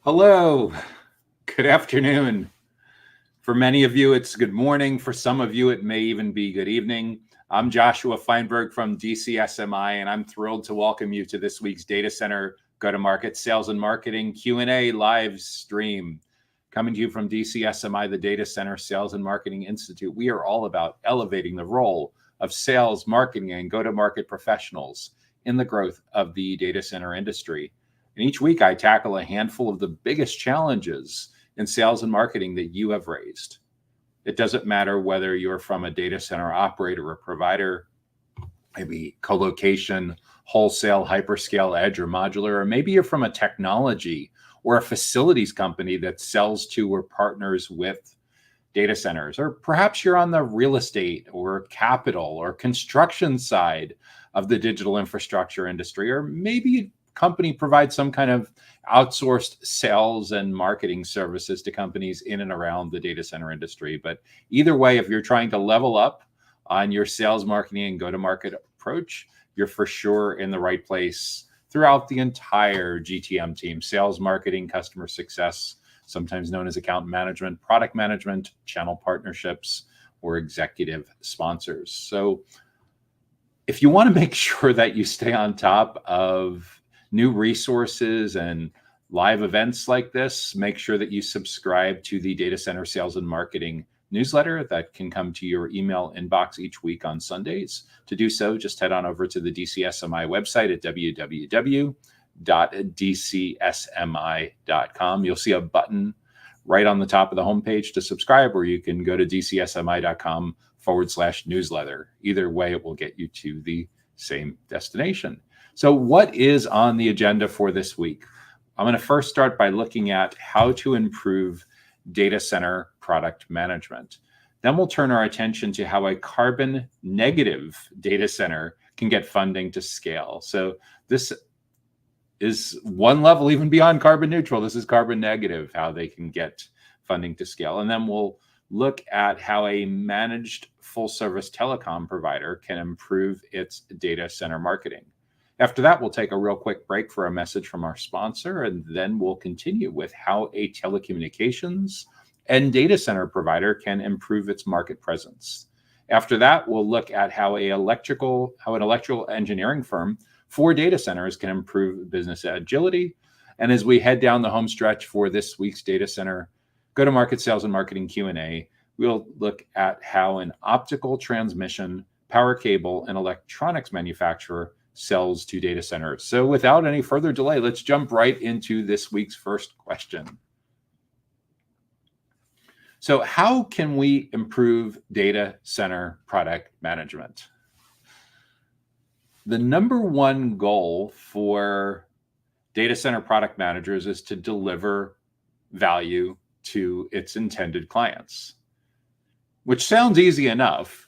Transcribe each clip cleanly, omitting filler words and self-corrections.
Hello, good afternoon. For many of you, it's good morning. For some of you, it may even be good evening. I'm Joshua Feinberg from DCSMI, and I'm thrilled to welcome you to this week's Data Center Go-to-Market Sales and Marketing Q&A live stream. Coming to you from DCSMI, the Data Center Sales and Marketing Institute. We are all about elevating the role of sales, marketing, and go-to-market professionals in the growth of the data center industry. And each week, I tackle a handful of the biggest challenges in sales and marketing that you have raised. It doesn't matter whether you're from a data center operator or provider, maybe co-location, wholesale, hyperscale, edge, or modular, or maybe you're from a technology or a facilities company that sells to or partners with data centers, or perhaps you're on the real estate or capital or construction side of the digital infrastructure industry, or maybe company provides some kind of outsourced sales and marketing services to companies in and around the data center industry. But either way, if you're trying to level up on your sales, marketing, and go-to-market approach, you're for sure in the right place throughout the entire GTM team: sales, marketing, customer success, sometimes known as account management, product management, channel partnerships, or executive sponsors. So if you want to make sure that you stay on top of new resources and live events like this, make sure that you subscribe to the Data Center Sales and Marketing newsletter that can come to your email inbox each week on Sundays. To do so, just head on over to the DCSMI website at www.dcsmi.com. You'll see a button right on the top of the homepage to subscribe, or you can go to dcsmi.com/newsletter. Either way, it will get you to the same destination. So what is on the agenda for this week? I'm going to first start by looking at how to improve data center product management. Then we'll turn our attention to how a carbon negative data center can get funding to scale. So this is one level even beyond carbon neutral. This is carbon negative, how they can get funding to scale. And then we'll look at how a managed full service telecom provider can improve its data center marketing. After that, we'll take a real quick break for a message from our sponsor, and then we'll continue with how a telecommunications and data center provider can improve its market presence. After that, we'll look at how an electrical engineering firm for data centers can improve business agility. And as we head down the home stretch for this week's data center go-to-market sales and marketing Q&A, we'll look at how an optical transmission, power cable, and electronics manufacturer sells to data centers. So without any further delay, let's jump right into this week's first question. So how can we improve data center product management? The number one goal for data center product managers is to deliver value to its intended clients, which sounds easy enough.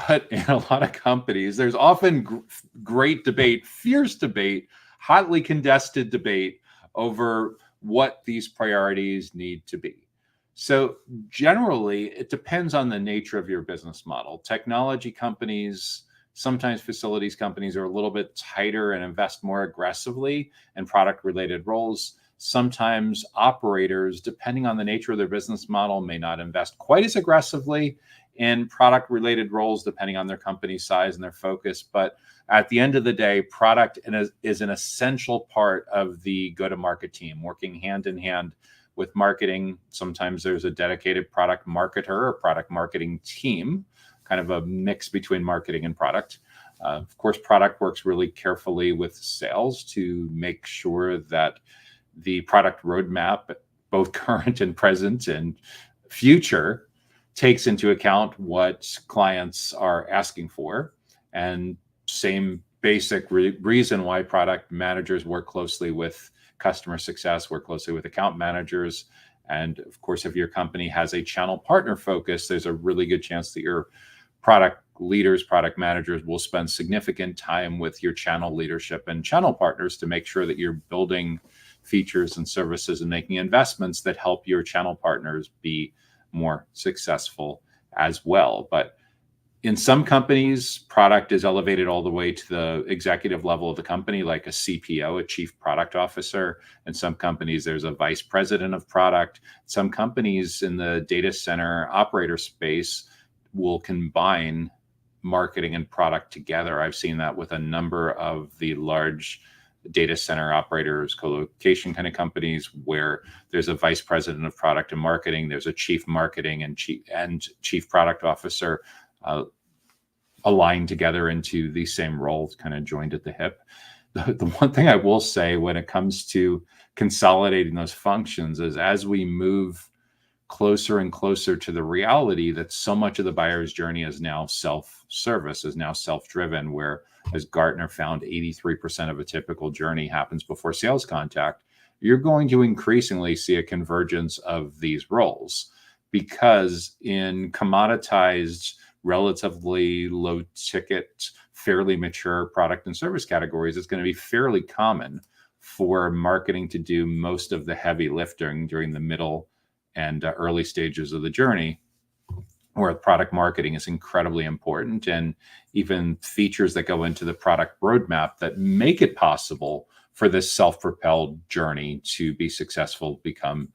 But in a lot of companies, there's often great debate, fierce debate, hotly contested debate over what these priorities need to be. So generally, it depends on the nature of your business model. Technology companies, sometimes facilities companies, are a little bit tighter and invest more aggressively in product-related roles. Sometimes operators, depending on the nature of their business model, may not invest quite as aggressively in product-related roles, depending on their company size and their focus. But at the end of the day, product is an essential part of the go-to-market team, working hand in hand with marketing. Sometimes there's a dedicated product marketer or product marketing team, kind of a mix between marketing and product. Of course, product works really carefully with sales to make sure that the product roadmap, both current and present and future, takes into account what clients are asking for. And same basic reason why product managers work closely with customer success, work closely with account managers. And of course, if your company has a channel partner focus, there's a really good chance that your product leaders, product managers will spend significant time with your channel leadership and channel partners to make sure that you're building features and services and making investments that help your channel partners be more successful as well. But In some companies, product is elevated all the way to the executive level of the company, like a CPO, a chief product officer. In some companies, there's a vice president of product. Some companies in the data center operator space will combine marketing and product together. I've seen that with a number of the large data center operators, co-location kind of companies, where there's a vice president of product and marketing, there's a chief marketing and chief product officer aligned together into the same roles, kind of joined at the hip. The one thing I will say when it comes to consolidating those functions is, as we move closer and closer to the reality that so much of the buyer's journey is now self-service, is now self-driven, where, as Gartner found, 83% of a typical journey happens before sales contact, you're going to increasingly see a convergence of these roles. Because in commoditized, relatively low ticket, fairly mature product and service categories, it's going to be fairly common for marketing to do most of the heavy lifting during the middle and early stages of the journey, where product marketing is incredibly important, and even features that go into the product roadmap that make it possible for this self-propelled journey to be successful become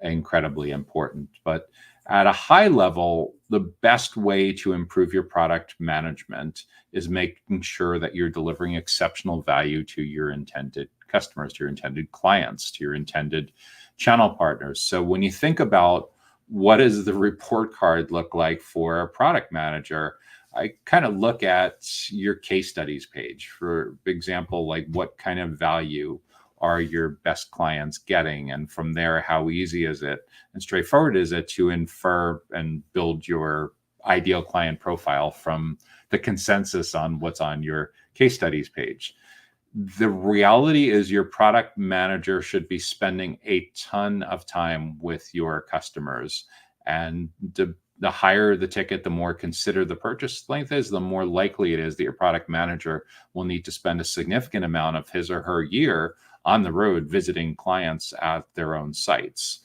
incredibly important. But at a high level, the best way to improve your product management is making sure that you're delivering exceptional value to your intended customers, to your intended clients, to your intended channel partners. So when you think about what does the report card look like for a product manager, I kind of look at your case studies page. For example, like, what kind of value are your best clients getting? And from there, how easy is it and straightforward is it to infer and build your ideal client profile from the consensus on what's on your case studies page? The reality is your product manager should be spending a ton of time with your customers. And the higher the ticket, the more considered the purchase length is, the more likely it is that your product manager will need to spend a significant amount of his or her year on the road visiting clients at their own sites.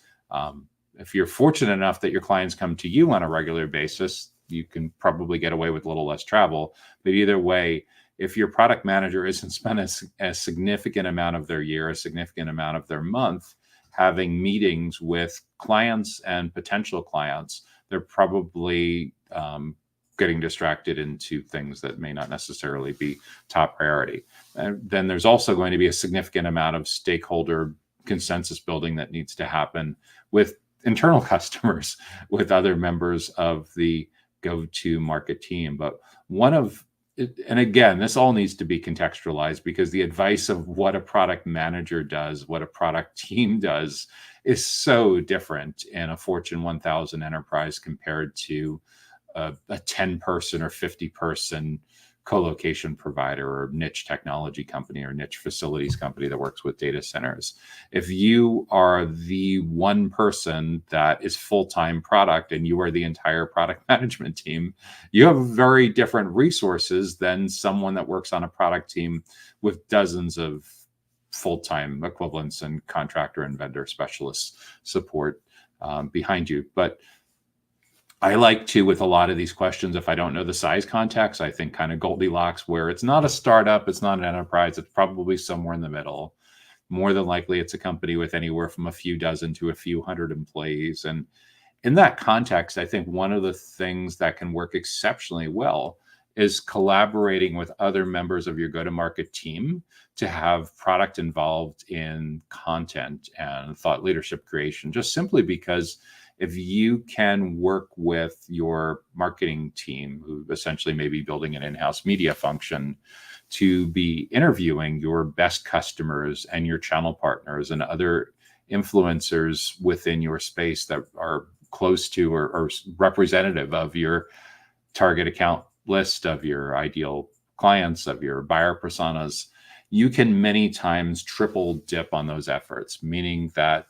If you're fortunate enough that your clients come to you on a regular basis, you can probably get away with a little less travel. But either way, if your product manager isn't spending a significant amount of their year, a significant amount of their month having meetings with clients and potential clients, they're probably getting distracted into things that may not necessarily be top priority. And then there's also going to be a significant amount of stakeholder consensus building that needs to happen with internal customers, with other members of the go-to-market team. But and again, this all needs to be contextualized, because the advice of what a product manager does, what a product team does, is so different in a Fortune 1000 enterprise compared to a 10-person or 50-person co-location provider or niche technology company or niche facilities company that works with data centers. If you are the one person that is full-time product and you are the entire product management team, you have very different resources than someone that works on a product team with dozens of full-time equivalents and contractor and vendor specialist support behind you. But I like to, with a lot of these questions, if I don't know the size context, I think kind of Goldilocks, where it's not a startup, it's not an enterprise, it's probably somewhere in the middle. More than likely, it's a company with anywhere from a few dozen to a few hundred employees. And in that context, I think one of the things that can work exceptionally well is collaborating with other members of your go-to-market team to have product involved in content and thought leadership creation, just simply because if you can work with your marketing team, who essentially may be building an in-house media function, to be interviewing your best customers and your channel partners and other influencers within your space that are close to or representative of your target account list, of your ideal clients, of your buyer personas, you can many times triple dip on those efforts, meaning that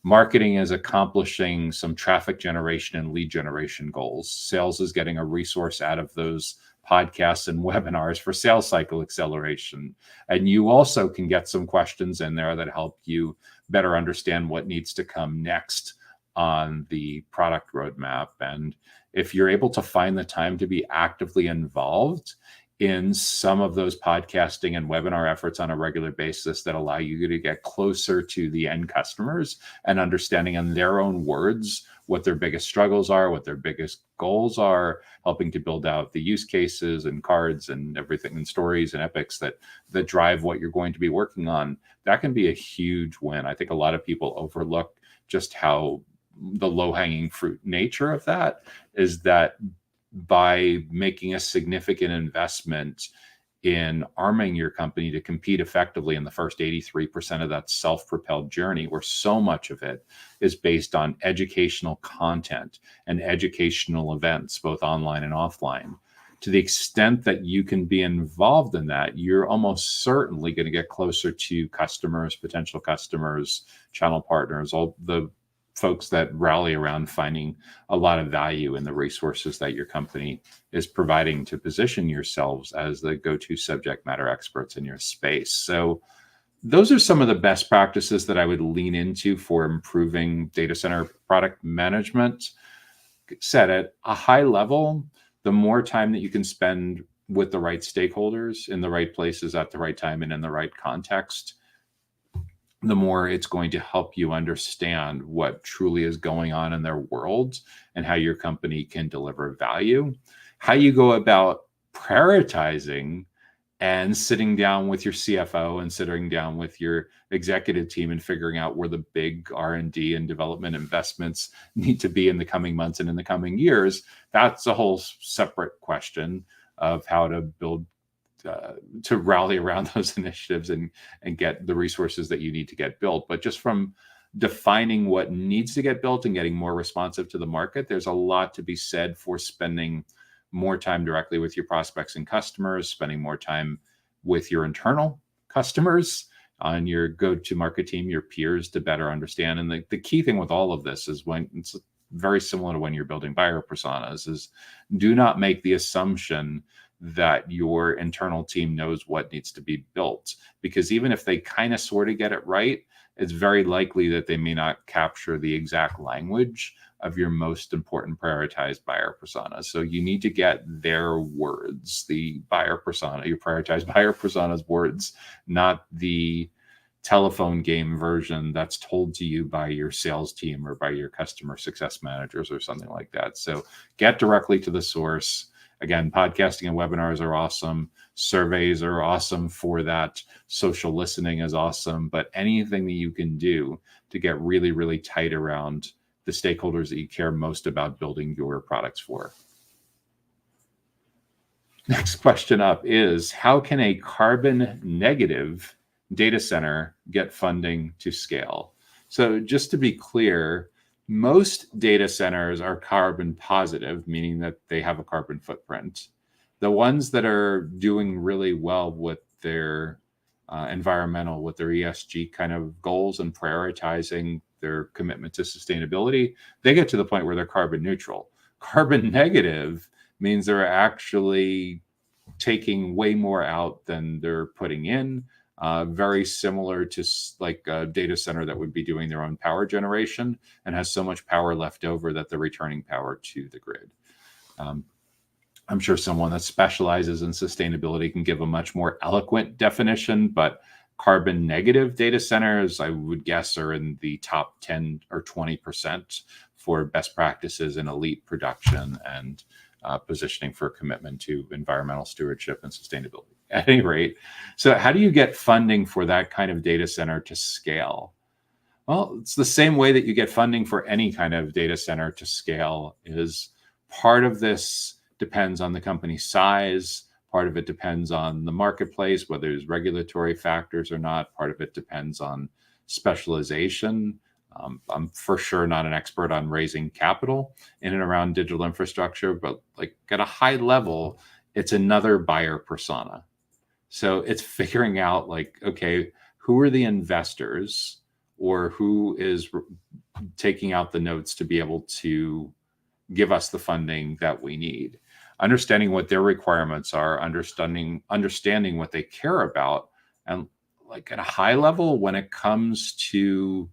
marketing is accomplishing some traffic generation and lead generation goals. Sales is getting a resource out of those podcasts and webinars for sales cycle acceleration. And you also can get some questions in there that help you better understand what needs to come next on the product roadmap. And if you're able to find the time to be actively involved in some of those podcasting and webinar efforts on a regular basis that allow you to get closer to the end customers and understanding in their own words what their biggest struggles are, what their biggest goals are, helping to build out the use cases and cards and everything and stories and epics that drive what you're going to be working on, that can be a huge win. I think a lot of people overlook just how the low-hanging fruit nature of that is, that by making a significant investment in arming your company to compete effectively in the first 83% of that self-propelled journey, where so much of it is based on educational content and educational events, both online and offline. To the extent that you can be involved in that, you're almost certainly going to get closer to customers, potential customers, channel partners, all the folks that rally around finding a lot of value in the resources that your company is providing to position yourselves as the go-to subject matter experts in your space. So those are some of the best practices that I would lean into for improving data center product management. Set at a high level, the more time that you can spend with the right stakeholders in the right places at the right time and in the right context, the more it's going to help you understand what truly is going on in their world and how your company can deliver value. How you go about prioritizing and sitting down with your CFO and sitting down with your executive team and figuring out where the big R&D and development investments need to be in the coming months and in the coming years, that's a whole separate question of how to build to rally around those initiatives and get the resources that you need to get built. But just from defining what needs to get built and getting more responsive to the market, there's a lot to be said for spending more time directly with your prospects and customers, spending more time with your internal customers on your go-to-market team, your peers, to better understand. And the key thing with all of this is, when it's very similar to when you're building buyer personas, is do not make the assumption that your internal team knows what needs to be built, because even if they kind of sort of get it right, it's very likely that they may not capture the exact language of your most important prioritized buyer persona. So you need to get their words, the buyer persona, your prioritized buyer persona's words, not the telephone game version that's told to you by your sales team or by your customer success managers or something like that. So get directly to the source. Again, podcasting and webinars are awesome. Surveys are awesome for that. Social listening is awesome. But anything that you can do to get really, really tight around the stakeholders that you care most about building your products for. Next question up is, how can a carbon negative data center get funding to scale? So just to be clear, most data centers are carbon positive, meaning that they have a carbon footprint. The ones that are doing really well with their environmental, with their ESG kind of goals and prioritizing their commitment to sustainability, they get to the point where they're carbon neutral. Carbon negative means they're actually taking way more out than they're putting in. Very similar to like a data center that would be doing their own power generation and has so much power left over that they're returning power to the grid. I'm sure someone that specializes in sustainability can give a much more eloquent definition, but carbon negative data centers, I would guess, are in the top 10 or 20% for best practices in elite production and positioning for commitment to environmental stewardship and sustainability. At any rate, so how do you get funding for that kind of data center to scale? Well, it's the same way that you get funding for any kind of data center to scale. Is part of this depends on the company size. Part of it depends on the marketplace, whether there's regulatory factors or not. Part of it depends on specialization. I'm for sure not an expert on raising capital in and around digital infrastructure, but like at a high level, it's another buyer persona. So it's figuring out like, okay, who are the investors or who is taking out the notes to be able to give us the funding that we need? Understanding what their requirements are, understanding what they care about. And like at a high level, when it comes to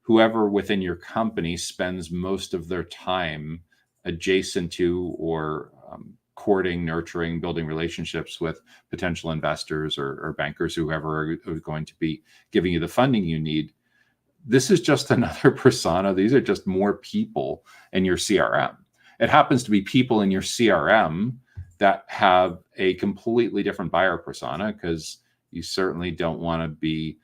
whoever within your company spends most of their time adjacent to or courting, nurturing, building relationships with potential investors or bankers, whoever are going to be giving you the funding you need. This is just another persona. These are just more people in your CRM. It happens to be people in your CRM that have a completely different buyer persona, because you certainly don't want to be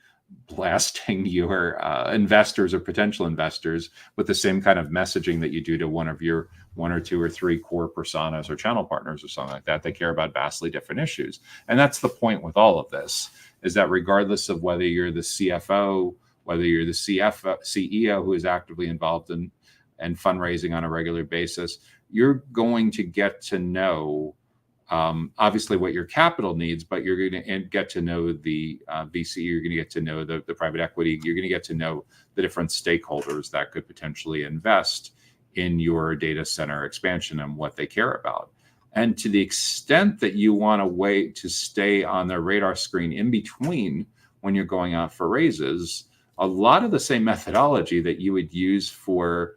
blasting your investors or potential investors with the same kind of messaging that you do to one of your 1 or 2 or 3 core personas or channel partners or something like that. They care about vastly different issues. And that's the point with all of this, is that regardless of whether you're the CFO, whether you're the CEO who is actively involved in fundraising on a regular basis, you're going to get to know obviously what your capital needs, but you're going to get to know the VC, you're going to get to know the private equity, you're going to get to know the different stakeholders that could potentially invest in your data center expansion and what they care about. And to the extent that you want to wait to stay on their radar screen in between when you're going out for raises, a lot of the same methodology that you would use for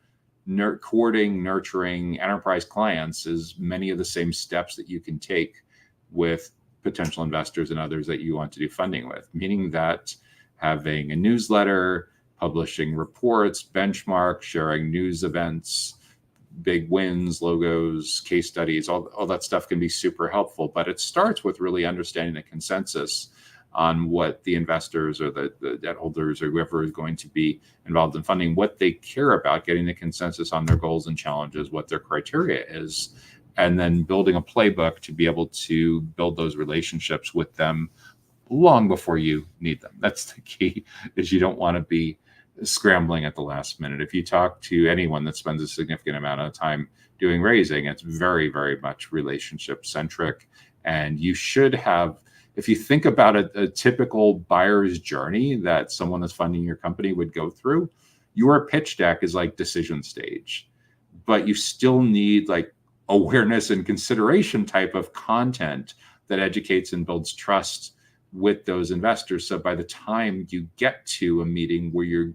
courting, nurturing enterprise clients is many of the same steps that you can take with potential investors and others that you want to do funding with, meaning that having a newsletter, publishing reports, benchmarks, sharing news events, big wins, logos, case studies, all that stuff can be super helpful. But it starts with really understanding the consensus on what the investors or the debt holders or whoever is going to be involved in funding, what they care about, getting the consensus on their goals and challenges, what their criteria is, and then building a playbook to be able to build those relationships with them long before you need them. That's the key, is you don't want to be scrambling at the last minute. If you talk to anyone that spends a significant amount of time doing raising, it's very, very much relationship centric. And you should have, if you think about a typical buyer's journey that someone that's funding your company would go through, your pitch deck is like decision stage, but you still need like awareness and consideration type of content that educates and builds trust with those investors. So by the time you get to a meeting where you're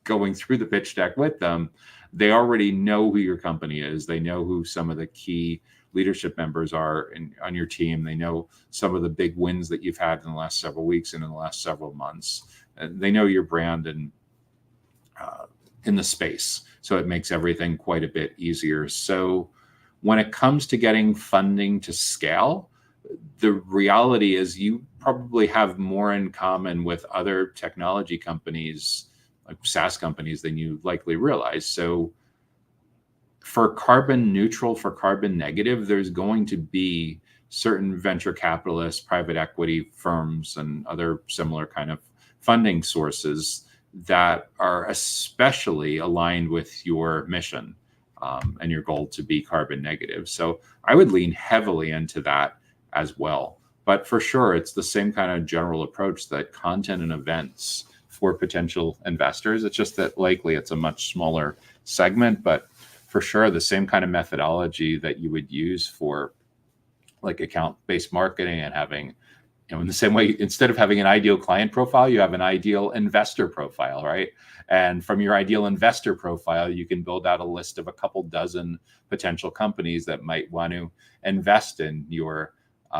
going through the pitch deck with them, they already know who your company is. They know who some of the key leadership members are on your team. They know some of the big wins that you've had in the last several weeks and in the last several months. They know your brand and in the space. So it makes everything quite a bit easier. So when it comes to getting funding to scale, the reality is you probably have more in common with other technology companies, like SaaS companies, than you likely realize. So for carbon neutral, for carbon negative, there's going to be certain venture capitalists, private equity firms, and other similar kind of funding sources that are especially aligned with your mission and your goal to be carbon negative. So I would lean heavily into that as well. But for sure, it's the same kind of general approach that content and events for potential investors. It's just that likely it's a much smaller segment, but for sure, the same kind of methodology that you would use for like account-based marketing and having, in the same way, instead of having an ideal client profile, you have an ideal investor profile, right? And from your ideal investor profile, you can build out a list of a couple dozen potential companies that might want to invest in your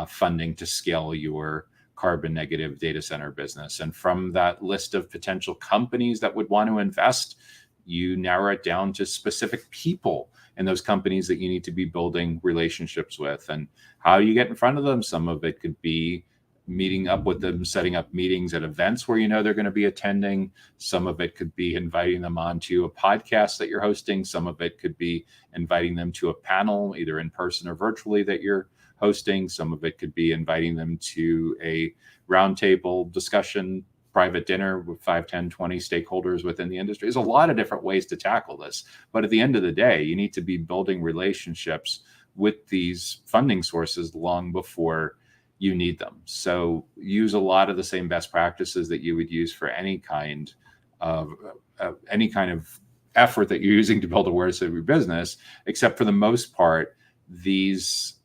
funding to scale your carbon negative data center business. And from that list of potential companies that would want to invest, you narrow it down to specific people in those companies that you need to be building relationships with. And how you get in front of them, some of it could be meeting up with them, setting up meetings at events where you know they're going to be attending. Some of it could be inviting them onto a podcast that you're hosting. Some of it could be inviting them to a panel, either in person or virtually, that you're hosting. Some of it could be inviting them to a roundtable discussion, private dinner with 5, 10, 20 stakeholders within the industry. There's a lot of different ways to tackle this. But at the end of the day, you need to be building relationships with these funding sources long before you need them. So use a lot of the same best practices that you would use for any kind of effort that you're using to build awareness of your business, except for the most part, these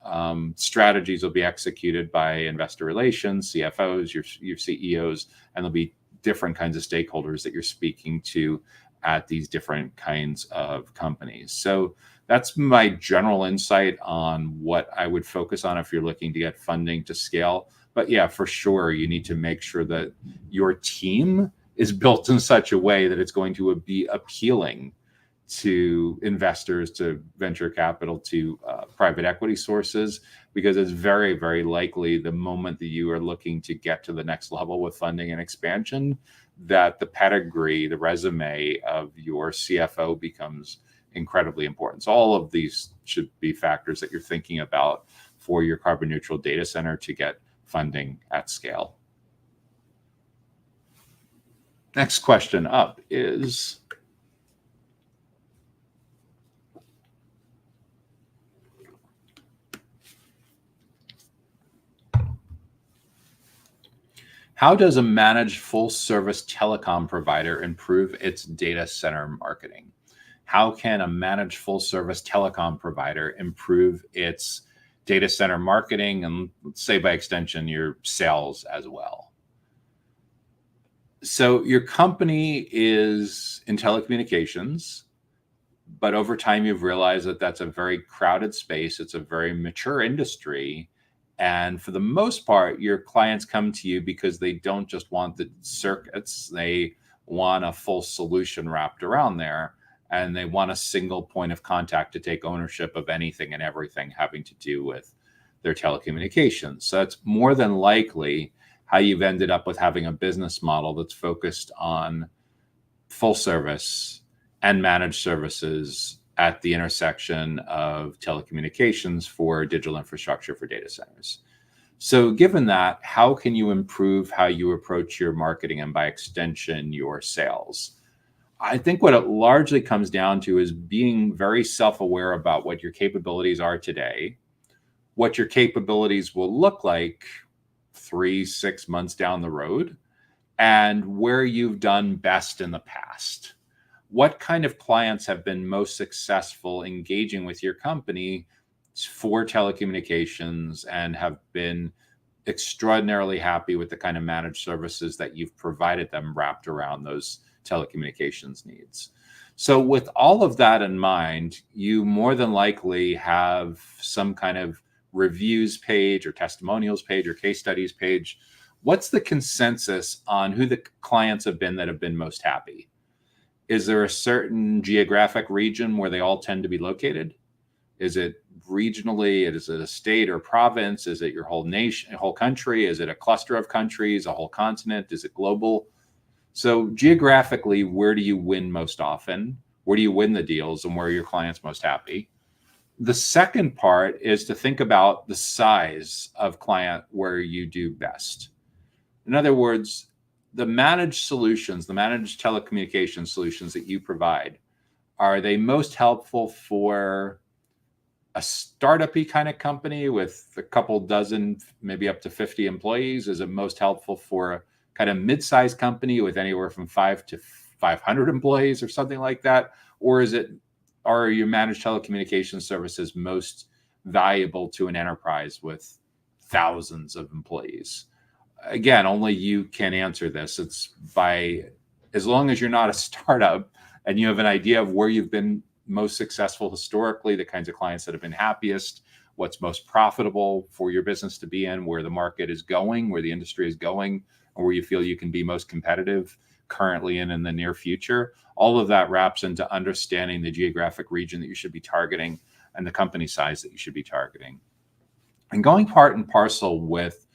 strategies will be executed by investor relations, CFOs, your CEOs, and they'll be different kinds of stakeholders that you're speaking to at these different kinds of companies. So that's my general insight on what I would focus on if you're looking to get funding to scale. But yeah, for sure, you need to make sure that your team is built in such a way that it's going to be appealing to investors, to venture capital, to private equity sources, because it's very, very likely the moment that you are looking to get to the next level with funding and expansion, that the pedigree, the resume of your CFO becomes incredibly important. So all of these should be factors that you're thinking about for your carbon neutral data center to get funding at scale. Next question up is, how does a managed full service telecom provider improve its data center marketing? How can a managed full service telecom provider improve its data center marketing and, let's say by extension, your sales as well? So your company is in telecommunications, but over time you've realized that that's a very crowded space. It's a very mature industry. And for the most part, your clients come to you because they don't just want the circuits, they want a full solution wrapped around there. And they want a single point of contact to take ownership of anything and everything having to do with their telecommunications. So that's more than likely how you've ended up with having a business model that's focused on full service and managed services at the intersection of telecommunications for digital infrastructure for data centers. So given that, how can you improve how you approach your marketing and by extension, your sales? I think what it largely comes down to is being very self-aware about what your capabilities are today, what your capabilities will look like 3-6 months down the road, and where you've done best in the past. What kind of clients have been most successful engaging with your company for telecommunications and have been extraordinarily happy with the kind of managed services that you've provided them wrapped around those telecommunications needs. So with all of that in mind, you more than likely have some kind of reviews page or testimonials page or case studies page. What's the consensus on who the clients have been that have been most happy? Is there a certain geographic region where they all tend to be located? Is it regionally? Is it a state or province? Is it your whole nation, whole country? Is it a cluster of countries, a whole continent? Is it global? So geographically, where do you win most often? Where do you win the deals and where are your clients most happy? The second part is to think about the size of client where you do best. In other words, the managed solutions, the managed telecommunication solutions that you provide, are they most helpful for a startup-y kind of company with a couple dozen, maybe up to 50 employees? Is it most helpful for a kind of mid-sized company with anywhere from 5 to 500 employees or something like that? Or are your managed telecommunication services most valuable to an enterprise with thousands of employees? Again, only you can answer this. It's by, as long as you're not a startup and you have an idea of where you've been most successful historically, the kinds of clients that have been happiest, what's most profitable for your business to be in, where the market is going, where the industry is going, or where you feel you can be most competitive currently and in the near future. All of that wraps into understanding the geographic region that you should be targeting and the company size that you should be targeting. And going part and parcel with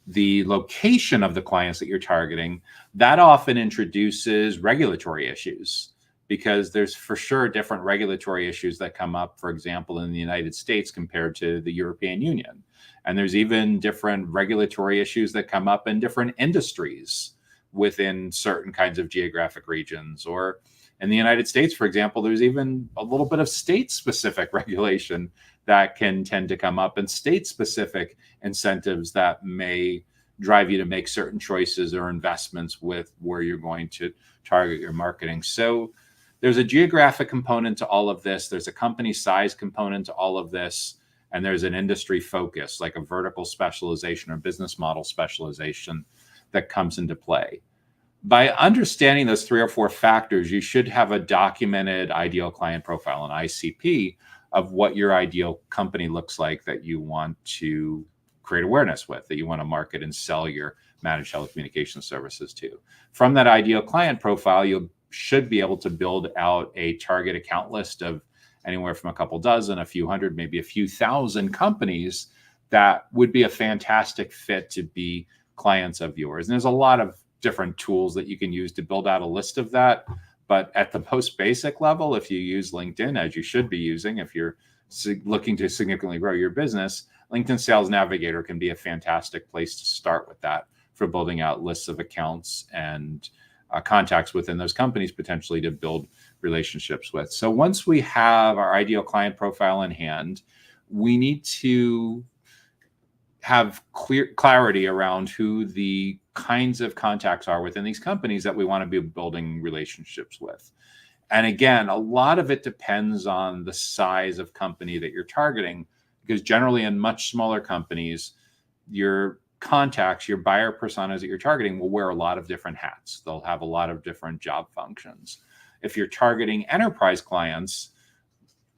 the location of the clients that you're targeting, that often introduces regulatory issues, because there's for sure different regulatory issues that come up, for example, in the United States compared to the European Union. And there's even different regulatory issues that come up in different industries within certain kinds of geographic regions. Or in the United States, for example, there's even a little bit of state-specific regulation that can tend to come up, and state-specific incentives that may drive you to make certain choices or investments with where you're going to target your marketing. So there's a geographic component to all of this. There's a company size component to all of this. And there's an industry focus, like a vertical specialization or business model specialization that comes into play. By understanding those 3 or 4 factors, you should have a documented ideal client profile, an ICP, of what your ideal company looks like that you want to create awareness with, that you want to market and sell your managed telecommunications services to. From that ideal client profile, you should be able to build out a target account list of anywhere from a couple dozen, a few hundred, maybe a few thousand companies that would be a fantastic fit to be clients of yours. And there's a lot of different tools that you can use to build out a list of that. But at the most basic level, if you use LinkedIn, as you should be using, if you're looking to significantly grow your business, LinkedIn Sales Navigator can be a fantastic place to start with that for building out lists of accounts and contacts within those companies, potentially to build relationships with. So once we have our ideal client profile in hand, we need to have clarity around who the kinds of contacts are within these companies that we want to be building relationships with. And again, a lot of it depends on the size of company that you're targeting, because generally in much smaller companies, your contacts, your buyer personas that you're targeting will wear a lot of different hats. They'll have a lot of different job functions. If you're targeting enterprise clients,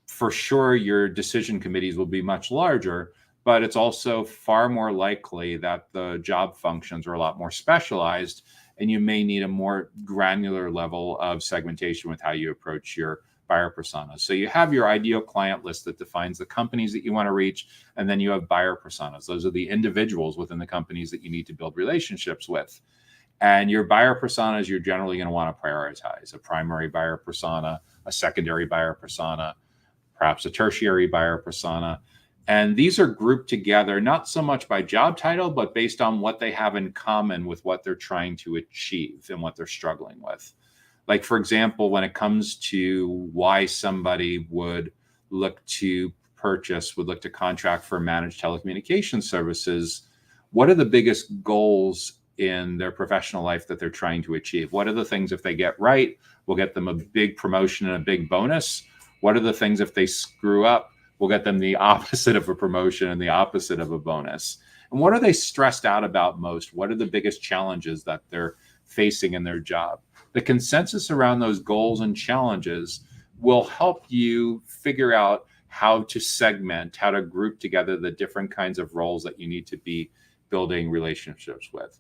for sure your decision committees will be much larger, but it's also far more likely that the job functions are a lot more specialized, and you may need a more granular level of segmentation with how you approach your buyer personas. So you have your ideal client list that defines the companies that you want to reach, and then you have buyer personas. Those are the individuals within the companies that you need to build relationships with. And your buyer personas, you're generally going to want to prioritize: a primary buyer persona, a secondary buyer persona, perhaps a tertiary buyer persona. And these are grouped together, not so much by job title, but based on what they have in common with what they're trying to achieve and what they're struggling with. Like, for example, when it comes to why somebody would look to contract for managed telecommunications services, what are the biggest goals in their professional life that they're trying to achieve? What are the things, if they get right, will get them a big promotion and a big bonus? What are the things, if they screw up, will get them the opposite of a promotion and the opposite of a bonus? And what are they stressed out about most? What are the biggest challenges that they're facing in their job? The consensus around those goals and challenges will help you figure out how to segment, how to group together the different kinds of roles that you need to be building relationships with.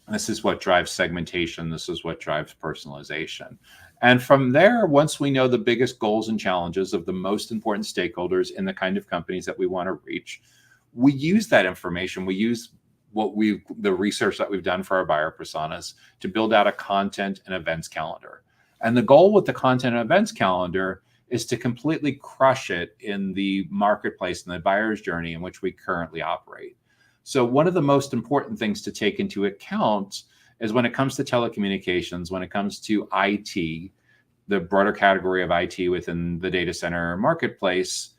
This is what drives segmentation. This is what drives personalization. And from there, once we know the biggest goals and challenges of the most important stakeholders in the kind of companies that we want to reach, we use that information. We use the research that we've done for our buyer personas to build out a content and events calendar. And the goal with the content and events calendar is to completely crush it in the marketplace and the buyer's journey in which we currently operate. So one of the most important things to take into account is, when it comes to telecommunications, when it comes to IT, the broader category of IT within the data center marketplace,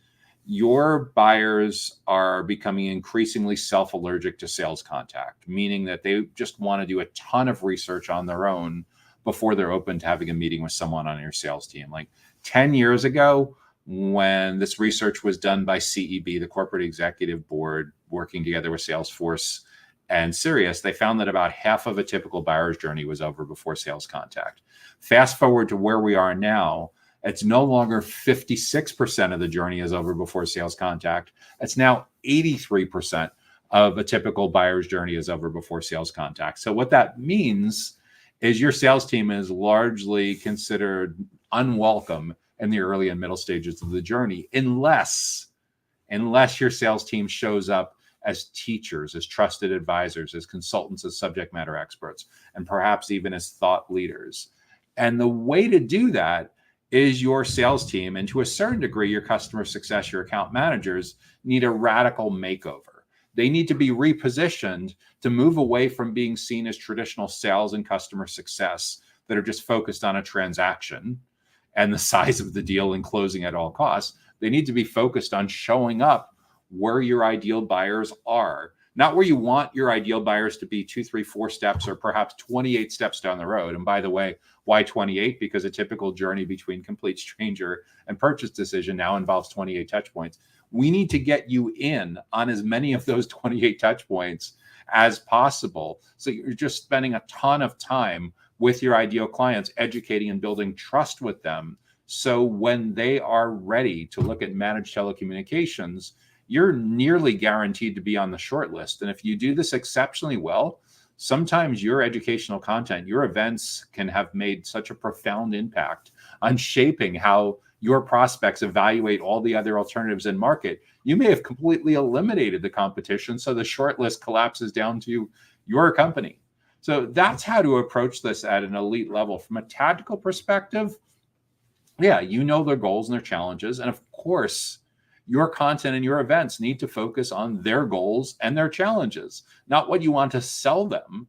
your buyers are becoming increasingly self-allergic to sales contact, meaning that they just want to do a ton of research on their own before they're open to having a meeting with someone on your sales team. Like 10 years ago, when this research was done by CEB, the Corporate Executive Board, working together with Salesforce and Sirius, they found that about half of a typical buyer's journey was over before sales contact. Fast forward to where we are now, it's no longer 56% of the journey is over before sales contact. It's now 83% of a typical buyer's journey is over before sales contact. So what that means is your sales team is largely considered unwelcome in the early and middle stages of the journey, unless your sales team shows up as teachers, as trusted advisors, as consultants, as subject matter experts, and perhaps even as thought leaders. And the way to do that is your sales team, and to a certain degree, your customer success, your account managers, need a radical makeover. They need to be repositioned to move away from being seen as traditional sales and customer success that are just focused on a transaction and the size of the deal and closing at all costs. They need to be focused on showing up where your ideal buyers are, not where you want your ideal buyers to be 2, 3, 4 steps, or perhaps 28 steps down the road. And by the way, why 28? Because a typical journey between complete stranger and purchase decision now involves 28 touch points. We need to get you in on as many of those 28 touch points as possible. So you're just spending a ton of time with your ideal clients, educating and building trust with them. So when they are ready to look at managed telecommunications, you're nearly guaranteed to be on the short list. And if you do this exceptionally well, sometimes your educational content, your events can have made such a profound impact on shaping how your prospects evaluate all the other alternatives in market. You may have completely eliminated the competition, so the short list collapses down to your company. So that's how to approach this at an elite level. From a tactical perspective, yeah, you know their goals and their challenges. And of course, your content and your events need to focus on their goals and their challenges, not what you want to sell them,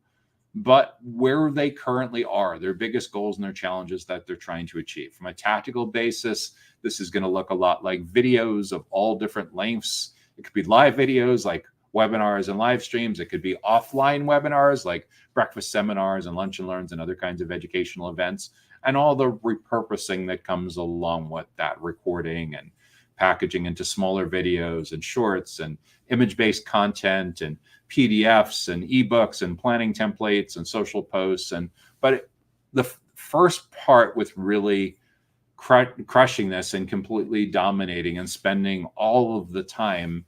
but where they currently are, their biggest goals and their challenges that they're trying to achieve. From a tactical basis, this is going to look a lot like videos of all different lengths. It could be live videos like webinars and live streams. It could be offline webinars like breakfast seminars and lunch and learns and other kinds of educational events, and all the repurposing that comes along with that, recording and packaging into smaller videos and shorts and image-based content and PDFs and ebooks and planning templates and social posts. But the first part with really crushing this and completely dominating and spending all of the time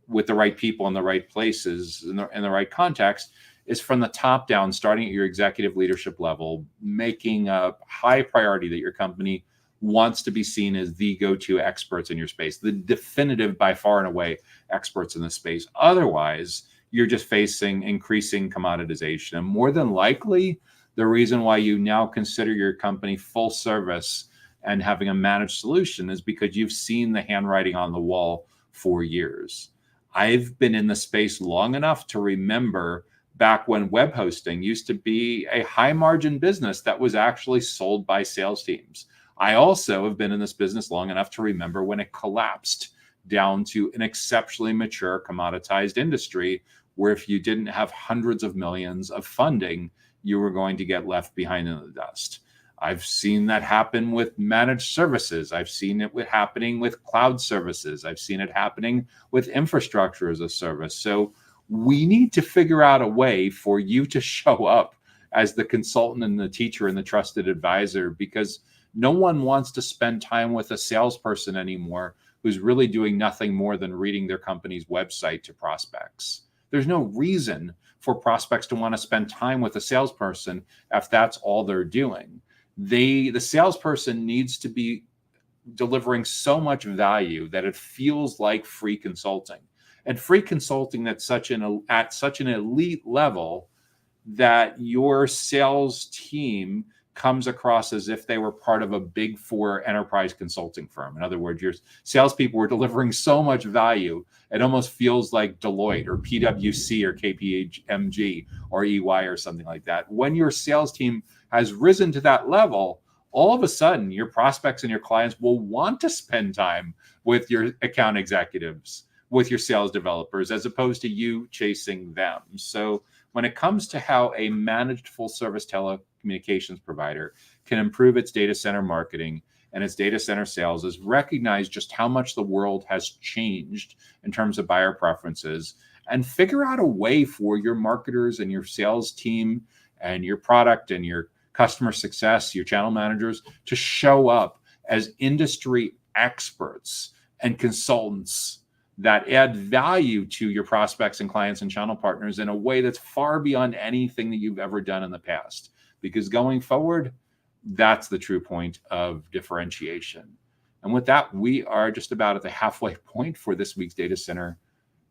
with the right people in the right places in the right context is from the top down, starting at your executive leadership level, making a high priority that your company wants to be seen as the go-to experts in your space, the definitive, by far and away, experts in the space. Otherwise, you're just facing increasing commoditization. And more than likely, the reason why you now consider your company full service and having a managed solution is because you've seen the handwriting on the wall for years. I've been in the space long enough to remember back when web hosting used to be a high margin business that was actually sold by sales teams. I also have been in this business long enough to remember when it collapsed down to an exceptionally mature, commoditized industry, where if you didn't have hundreds of millions of funding, you were going to get left behind in the dust. I've seen that happen with managed services. I've seen it happening with cloud services. I've seen it happening with infrastructure as a service. So we need to figure out a way for you to show up as the consultant and the teacher and the trusted advisor, because no one wants to spend time with a salesperson anymore who's really doing nothing more than reading their company's website to prospects. There's no reason for prospects to want to spend time with a salesperson if that's all they're doing. The salesperson needs to be delivering so much value that it feels like free consulting, and free consulting at such an elite level that your sales team comes across as if they were part of a big four enterprise consulting firm. In other words, your salespeople were delivering so much value, it almost feels like Deloitte or PwC or KPMG or EY or something like that. When your sales team has risen to that level, all of a sudden your prospects and your clients will want to spend time with your account executives, with your sales developers, as opposed to you chasing them. So when it comes to how a managed full service telecommunications provider can improve its data center marketing and its data center sales, is recognize just how much the world has changed in terms of buyer preferences, and figure out a way for your marketers and your sales team and your product and your customer success, your channel managers, to show up as industry experts and consultants that add value to your prospects and clients and channel partners in a way that's far beyond anything that you've ever done in the past. Because going forward, that's the true point of differentiation. And with that, we are just about at the halfway point for this week's Data Center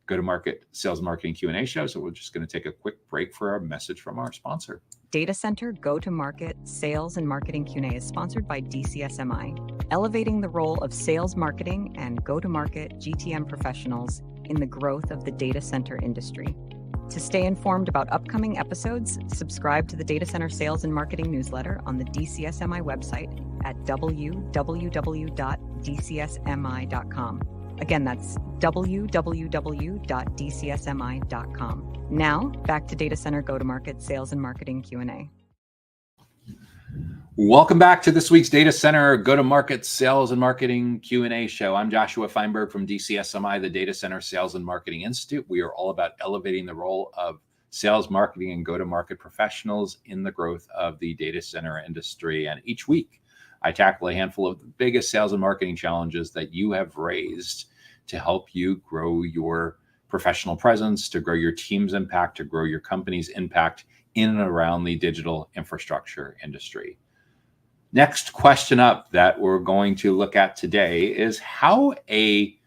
Go-to-Market Sales Marketing Q&A show. So we're just going to take a quick break for our message from our sponsor. Data Center Go-to-Market Sales and Marketing Q&A is sponsored by DCSMI, elevating the role of sales marketing and go-to-market GTM professionals in the growth of the data center industry. To stay informed about upcoming episodes, subscribe to the Data Center Sales and Marketing newsletter on the DCSMI website at www.dcsmi.com. Again, that's www.dcsmi.com. Now, back to Data Center Go-to-Market Sales and Marketing Q&A. Welcome back to this week's Data Center Go-to-Market Sales and Marketing Q&A show. I'm Joshua Feinberg from DCSMI, the Data Center Sales and Marketing Institute. We are all about elevating the role of sales, marketing, and go-to-market professionals in the growth of the data center industry. And each week, I tackle a handful of the biggest sales and marketing challenges that you have raised to help you grow your professional presence, to grow your team's impact, to grow your company's impact in and around the digital infrastructure industry. Next question up that we're going to look at today is how a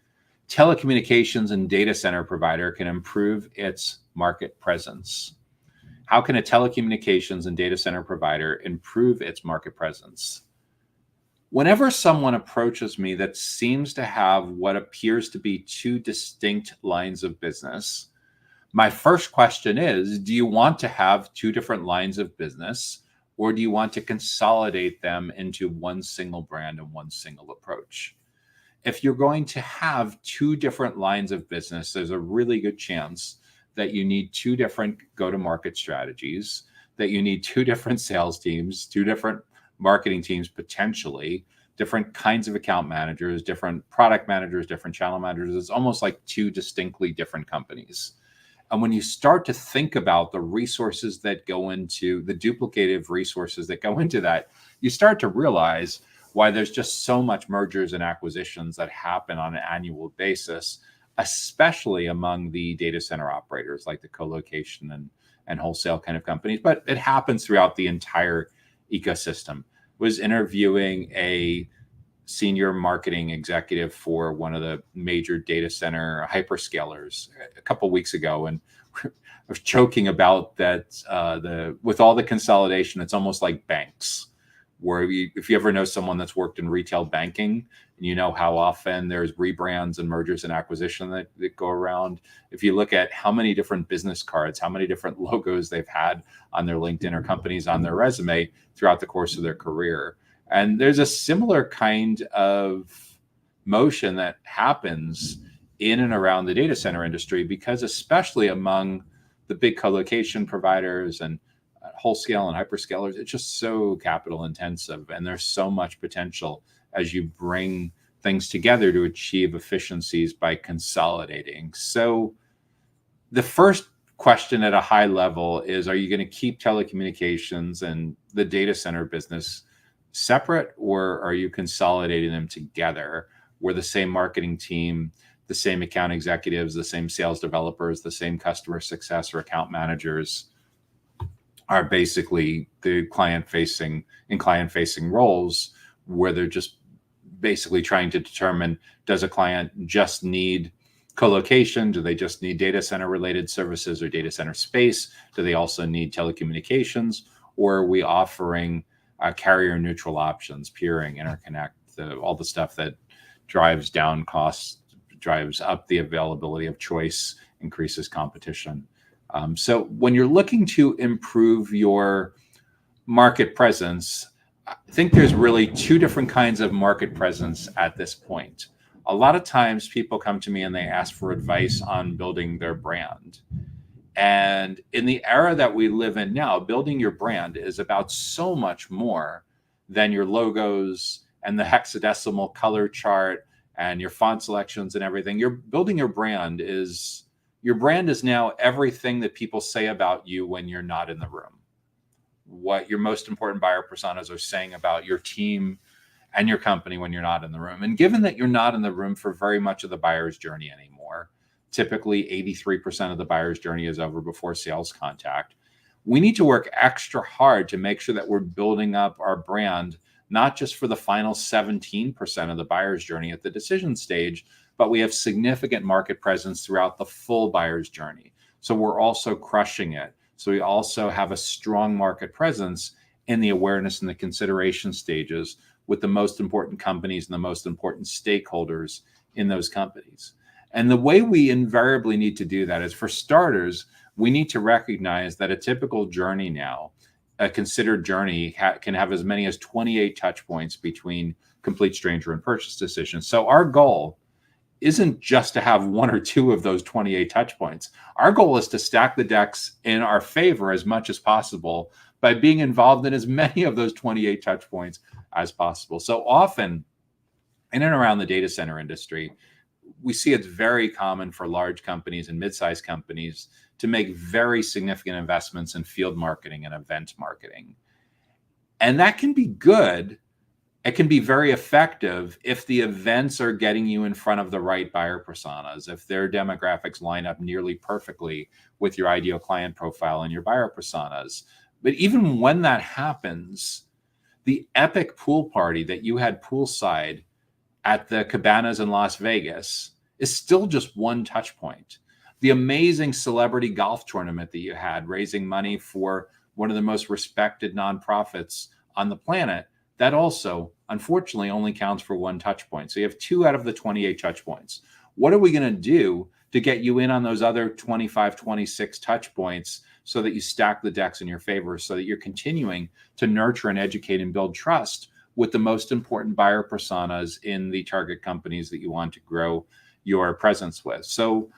telecommunications and data center provider can improve its market presence. How can a telecommunications and data center provider improve its market presence? Whenever someone approaches me that seems to have what appears to be two distinct lines of business, my first question is, do you want to have two different lines of business, or do you want to consolidate them into one single brand and one single approach? If you're going to have two different lines of business, there's a really good chance that you need two different go-to-market strategies, that you need two different sales teams, two different marketing teams, potentially different kinds of account managers, different product managers, different channel managers. It's almost like two distinctly different companies. And when you start to think about the resources that go into the duplicative resources that go into that, you start to realize why there's just so much mergers and acquisitions that happen on an annual basis, especially among the data center operators like the co-location and wholesale kind of companies. But it happens throughout the entire ecosystem. Was interviewing a senior marketing executive for one of the major data center hyperscalers a couple of weeks ago, and I was joking about that. With all the consolidation, it's almost like banks, where if you ever know someone that's worked in retail banking, and you know how often there's rebrands and mergers and acquisition that go around. If you look at how many different business cards, how many different logos they've had on their LinkedIn or companies on their resume throughout the course of their career. And there's a similar kind of motion that happens in and around the data center industry, because especially among the big co-location providers and wholesale and hyperscalers, it's just so capital intensive, and there's so much potential as you bring things together to achieve efficiencies by consolidating. So the first question at a high level is, are you going to keep telecommunications and the data center business separate, or are you consolidating them together, where the same marketing team, the same account executives, the same sales developers, the same customer success or account managers are basically the client-facing roles, where they're just basically trying to determine, does a client just need co-location? Do they just need data center related services or data center space? Do they also need telecommunications? Or are we offering carrier neutral options, peering, interconnect, all the stuff that drives down costs, drives up the availability of choice, increases competition? So when you're looking to improve your market presence, I think there's really two different kinds of market presence at this point. A lot of times people come to me and they ask for advice on building their brand. And in the era that we live in now, building your brand is about so much more than your logos and the hexadecimal color chart and your font selections and everything. You're building your brand is now everything that people say about you when you're not in the room. What your most important buyer personas are saying about your team and your company when you're not in the room. And given that you're not in the room for very much of the buyer's journey anymore, typically 83% of the buyer's journey is over before sales contact, we need to work extra hard to make sure that we're building up our brand, not just for the final 17% of the buyer's journey at the decision stage, but we have significant market presence throughout the full buyer's journey. So we're also crushing it. So we also have a strong market presence in the awareness and the consideration stages with the most important companies and the most important stakeholders in those companies. And the way we invariably need to do that is, for starters, we need to recognize that a typical journey now, a considered journey, can have as many as 28 touch points between complete stranger and purchase decisions. So our goal isn't just to have one or two of those 28 touch points. Our goal is to stack the decks in our favor as much as possible by being involved in as many of those 28 touch points as possible. So often in and around the data center industry, we see it's very common for large companies and mid-sized companies to make very significant investments in field marketing and event marketing. And that can be good. It can be very effective if the events are getting you in front of the right buyer personas, if their demographics line up nearly perfectly with your ideal client profile and your buyer personas. But even when that happens, the epic pool party that you had poolside at the Cabanas in Las Vegas is still just one touch point. The amazing celebrity golf tournament that you had, raising money for one of the most respected nonprofits on the planet, that also, unfortunately, only counts for one touch point. So you have 2 out of the 28 touch points. What are we going to do to get you in on those other 25, 26 touch points so that you stack the decks in your favor, so that you're continuing to nurture and educate and build trust with the most important buyer personas in the target companies that you want to grow your presence with? So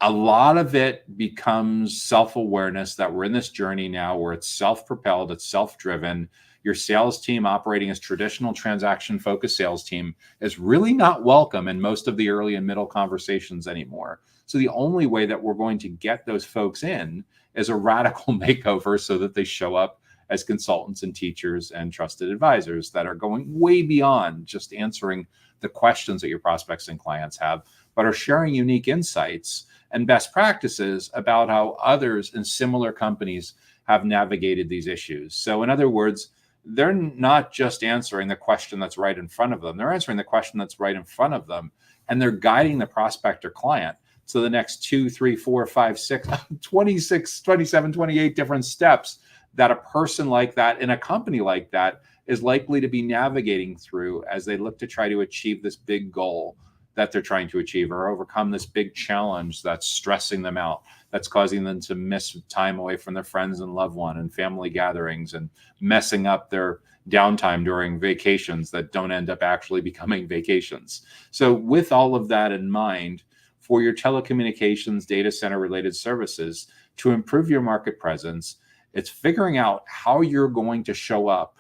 a lot of it becomes self-awareness that we're in this journey now where it's self-propelled, it's self-driven. Your sales team operating as traditional transaction-focused sales team is really not welcome in most of the early and middle conversations anymore. So the only way that we're going to get those folks in is a radical makeover so that they show up as consultants and teachers and trusted advisors that are going way beyond just answering the questions that your prospects and clients have, but are sharing unique insights and best practices about how others in similar companies have navigated these issues. So in other words, they're not just answering the question that's right in front of them. They're answering the question that's right in front of them, and they're guiding the prospect or client to the next 2, 3, 4, 5, 6, 26, 27, 28 different steps that a person like that in a company like that is likely to be navigating through as they look to try to achieve this big goal that they're trying to achieve, or overcome this big challenge that's stressing them out, that's causing them to miss time away from their friends and loved one and family gatherings, and messing up their downtime during vacations that don't end up actually becoming vacations. So with all of that in mind, for your telecommunications data center related services, to improve your market presence, it's figuring out how you're going to show up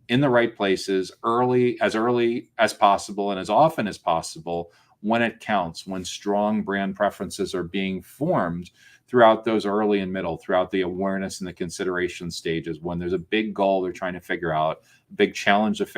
in the right places early as possible and as often as possible when it counts, when strong brand preferences are being formed throughout those early and middle, throughout the awareness and the consideration stages, when there's a big goal they're trying to figure out, a big challenge of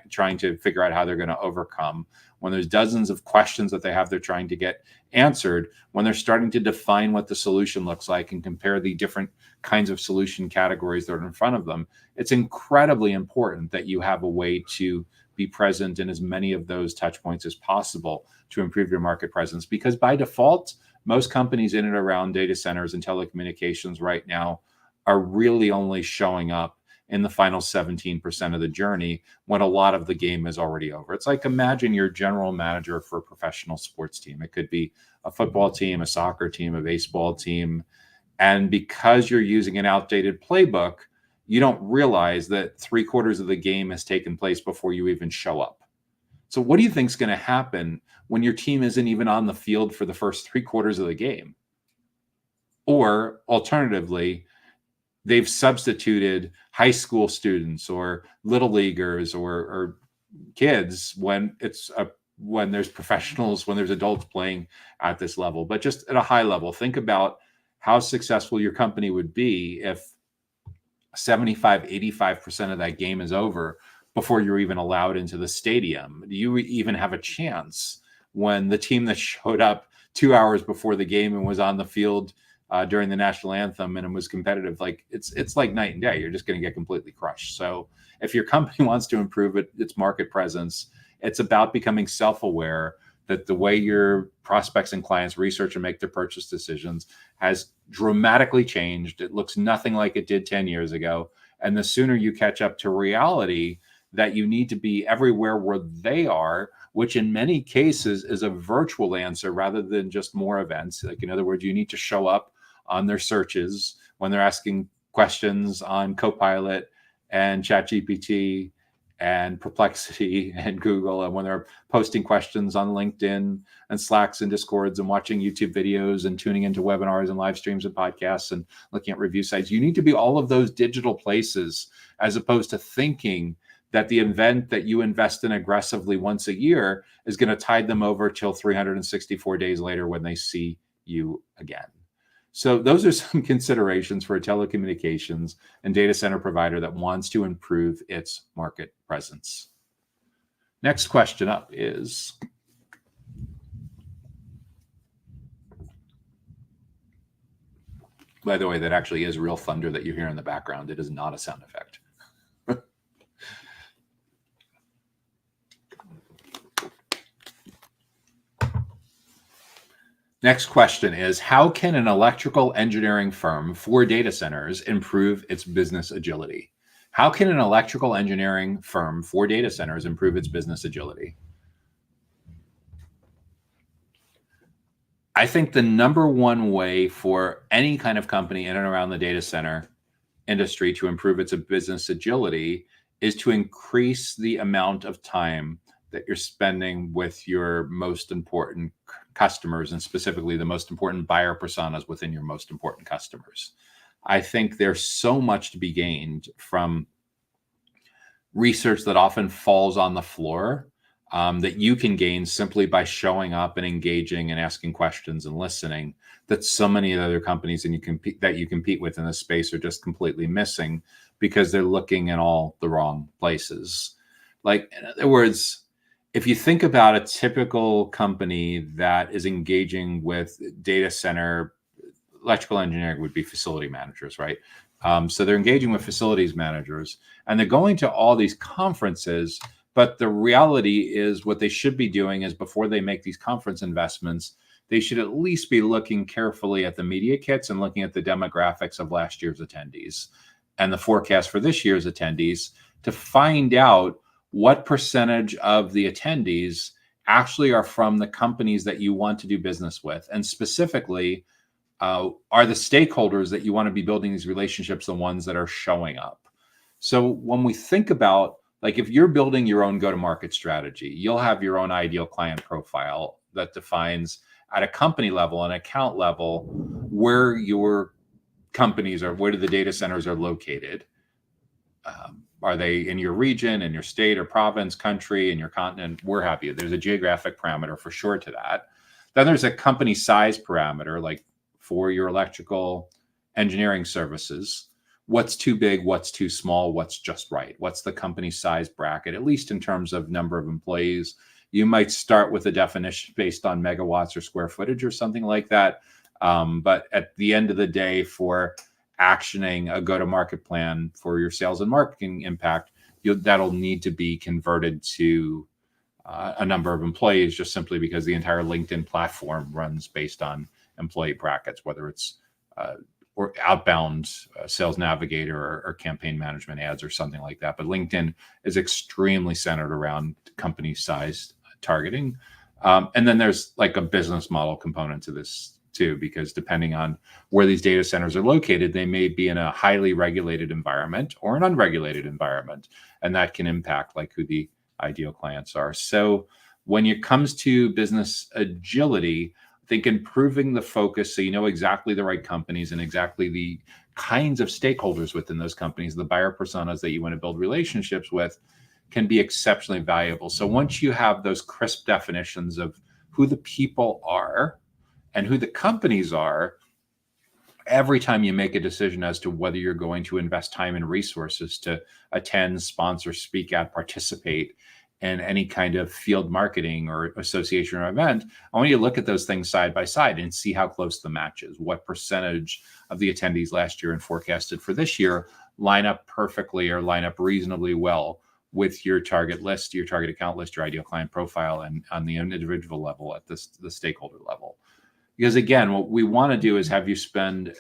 trying to figure out how they're going to overcome, when there's dozens of questions that they're trying to get answered, when they're starting to define what the solution looks like and compare the different kinds of solution categories that are in front of them. It's incredibly important that you have a way to be present in as many of those touch points as possible to improve your market presence, because by default, most companies in and around data centers and telecommunications right now are really only showing up in the final 17% of the journey when a lot of the game is already over. It's like, imagine you're general manager for a professional sports team. It could be a football team, a soccer team, a baseball team. And because you're using an outdated playbook, you don't realize that 3/4 of the game has taken place before you even show up. So what do you think is going to happen when your team isn't even on the field for the first 3/4 of the game? Or alternatively, they've substituted high school students or little leaguers or kids when there's professionals, when there's adults playing at this level. But just at a high level, think about how successful your company would be if 75, 85% of that game is over before you're even allowed into the stadium. Do you even have a chance when the team that showed up 2 hours before the game and was on the field during the national anthem and it was competitive? Like it's like night and day. You're just going to get completely crushed. So if your company wants to improve its market presence, it's about becoming self-aware that the way your prospects and clients research and make their purchase decisions has dramatically changed. It looks nothing like it did 10 years ago. And the sooner you catch up to reality that you need to be everywhere where they are, which in many cases is a virtual answer rather than just more events. Like, in other words, you need to show up on their searches when they're asking questions on Copilot and ChatGPT and Perplexity and Google, and when they're posting questions on LinkedIn and Slacks and Discords and watching YouTube videos and tuning into webinars and live streams and podcasts and looking at review sites. You need to be all of those digital places, as opposed to thinking that the event that you invest in aggressively once a year is going to tide them over till 364 days later when they see you again. So those are some considerations for a telecommunications and data center provider that wants to improve its market presence. Next question up is, by the way, that actually is real thunder that you hear in the background. It is not a sound effect. Next question is, how can an electrical engineering firm for data centers improve its business agility? How can an electrical engineering firm for data centers improve its business agility? I think the number one way for any kind of company in and around the data center industry to improve its business agility is to increase the amount of time that you're spending with your most important customers, and specifically the most important buyer personas within your most important customers. I think there's so much to be gained from research that often falls on the floor that you can gain simply by showing up and engaging and asking questions and listening, that so many other companies that you compete with in this space are just completely missing because they're looking in all the wrong places. Like, in other words, if you think about a typical company that is engaging with data center, electrical engineering would be facility managers, right? So they're engaging with facilities managers and they're going to all these conferences, but the reality is what they should be doing is, before they make these conference investments, they should at least be looking carefully at the media kits and looking at the demographics of last year's attendees and the forecast for this year's attendees to find out what percentage of the attendees actually are from the companies that you want to do business with. And specifically, are the stakeholders that you want to be building these relationships the ones that are showing up? So when we think about, like, if you're building your own go-to-market strategy, you'll have your own ideal client profile that defines at a company level and account level where your companies are, where the data centers are located. Are they in your region, in your state or province, country, in your continent, where have you? There's a geographic parameter for sure to that. Then there's a company size parameter, like for your electrical engineering services. What's too big? What's too small? What's just right? What's the company size bracket, at least in terms of number of employees? You might start with a definition based on megawatts or square footage or something like that. But at the end of the day, for actioning a go-to-market plan for your sales and marketing impact, that'll need to be converted to a number of employees, just simply because the entire LinkedIn platform runs based on employee brackets, whether it's or outbound sales navigator or campaign management ads or something like that. But LinkedIn is extremely centered around company size targeting. And then there's like a business model component to this too, because depending on where these data centers are located, they may be in a highly regulated environment or an unregulated environment, and that can impact like who the ideal clients are. So when it comes to business agility, I think improving the focus so you know exactly the right companies and exactly the kinds of stakeholders within those companies, the buyer personas that you want to build relationships with, can be exceptionally valuable. So once you have those crisp definitions of who the people are and who the companies are, every time you make a decision as to whether you're going to invest time and resources to attend, sponsor, speak at, participate in any kind of field marketing or association or event, I want you to look at those things side by side and see how close the match is. What percentage of the attendees last year and forecasted for this year line up perfectly or line up reasonably well with your target list, your target account list, your ideal client profile, and on the individual level at the stakeholder level. Because again, what we want to do is have you spend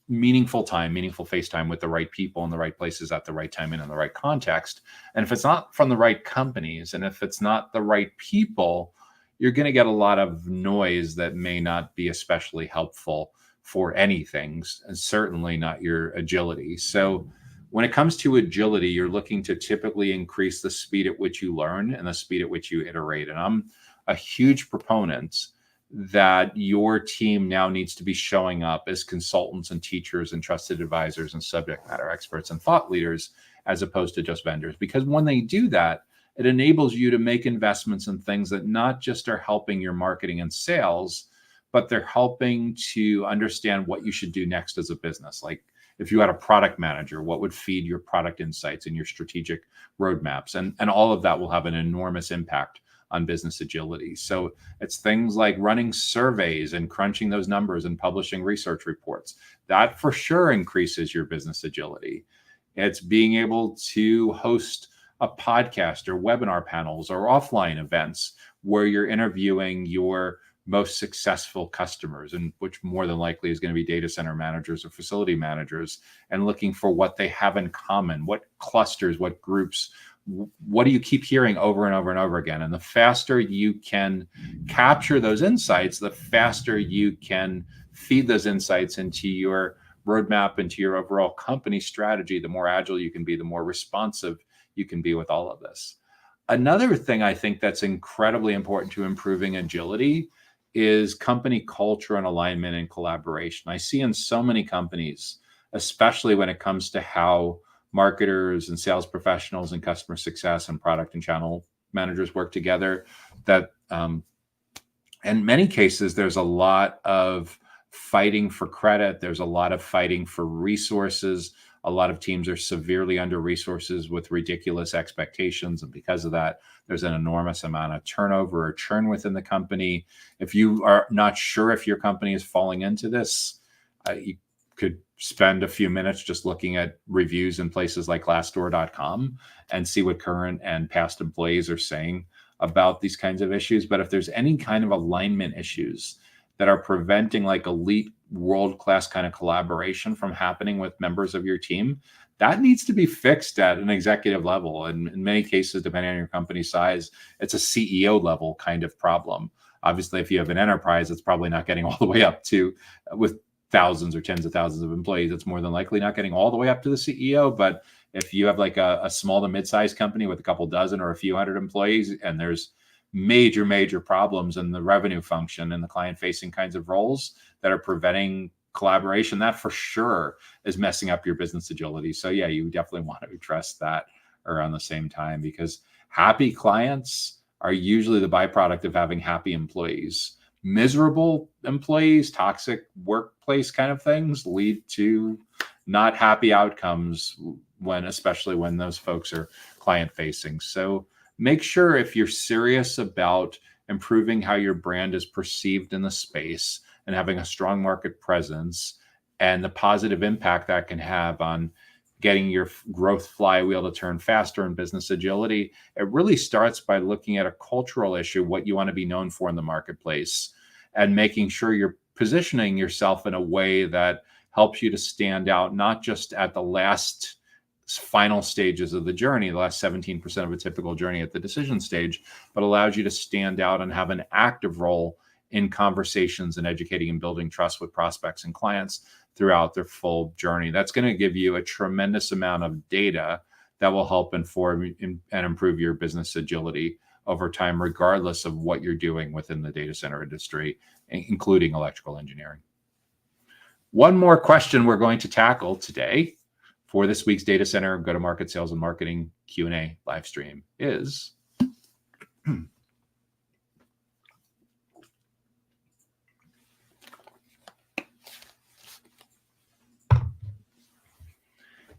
meaningful time, meaningful face time with the right people in the right places at the right time and in the right context. And if it's not from the right companies and if it's not the right people, you're going to get a lot of noise that may not be especially helpful for anything, and certainly not your agility. So when it comes to agility, you're looking to typically increase the speed at which you learn and the speed at which you iterate. And I'm a huge proponent that your team now needs to be showing up as consultants and teachers and trusted advisors and subject matter experts and thought leaders, as opposed to just vendors. Because when they do that, it enables you to make investments in things that not just are helping your marketing and sales, but they're helping to understand what you should do next as a business. Like if you had a product manager, what would feed your product insights and your strategic roadmaps? And all of that will have an enormous impact on business agility. So it's things like running surveys and crunching those numbers and publishing research reports. That for sure increases your business agility. It's being able to host a podcast or webinar panels or offline events where you're interviewing your most successful customers, and which more than likely is going to be data center managers or facility managers, and looking for what they have in common, what clusters, what groups, what do you keep hearing over and over and over again? And the faster you can capture those insights, the faster you can feed those insights into your roadmap, into your overall company strategy, the more agile you can be, the more responsive you can be with all of this. Another thing I think that's incredibly important to improving agility is company culture and alignment and collaboration. I see in so many companies, especially when it comes to how marketers and sales professionals and customer success and product and channel managers work together, that in many cases, there's a lot of fighting for credit. There's a lot of fighting for resources. A lot of teams are severely under resources with ridiculous expectations. And because of that, there's an enormous amount of turnover or churn within the company. If you are not sure if your company is falling into this, you could spend a few minutes just looking at reviews in places like Glassdoor.com and see what current and past employees are saying about these kinds of issues. But if there's any kind of alignment issues that are preventing like elite world-class kind of collaboration from happening with members of your team, that needs to be fixed at an executive level. And in many cases, depending on your company size, it's a CEO level kind of problem. Obviously, if you have an enterprise, it's probably not getting all the way up to with thousands or tens of thousands of employees. It's more than likely not getting all the way up to the CEO. But if you have like a small to mid-sized company with a couple dozen or a few hundred employees, and there's major problems in the revenue function and the client-facing kinds of roles that are preventing collaboration, that for sure is messing up your business agility. So yeah, you definitely want to address that around the same time, because happy clients are usually the byproduct of having happy employees. Miserable employees, toxic workplace kind of things lead to not happy outcomes especially when those folks are client facing. So make sure, if you're serious about improving how your brand is perceived in the space and having a strong market presence and the positive impact that can have on getting your growth flywheel to turn faster in business agility, it really starts by looking at a cultural issue, what you want to be known for in the marketplace, and making sure you're positioning yourself in a way that helps you to stand out, not just at the last final stages of the journey, the last 17% of a typical journey at the decision stage, but allows you to stand out and have an active role in conversations and educating and building trust with prospects and clients throughout their full journey. That's going to give you a tremendous amount of data that will help inform and improve your business agility over time, regardless of what you're doing within the data center industry, including electrical engineering. One more question we're going to tackle today for this week's Data Center Go-to-Market Sales and Marketing Q&A live stream is,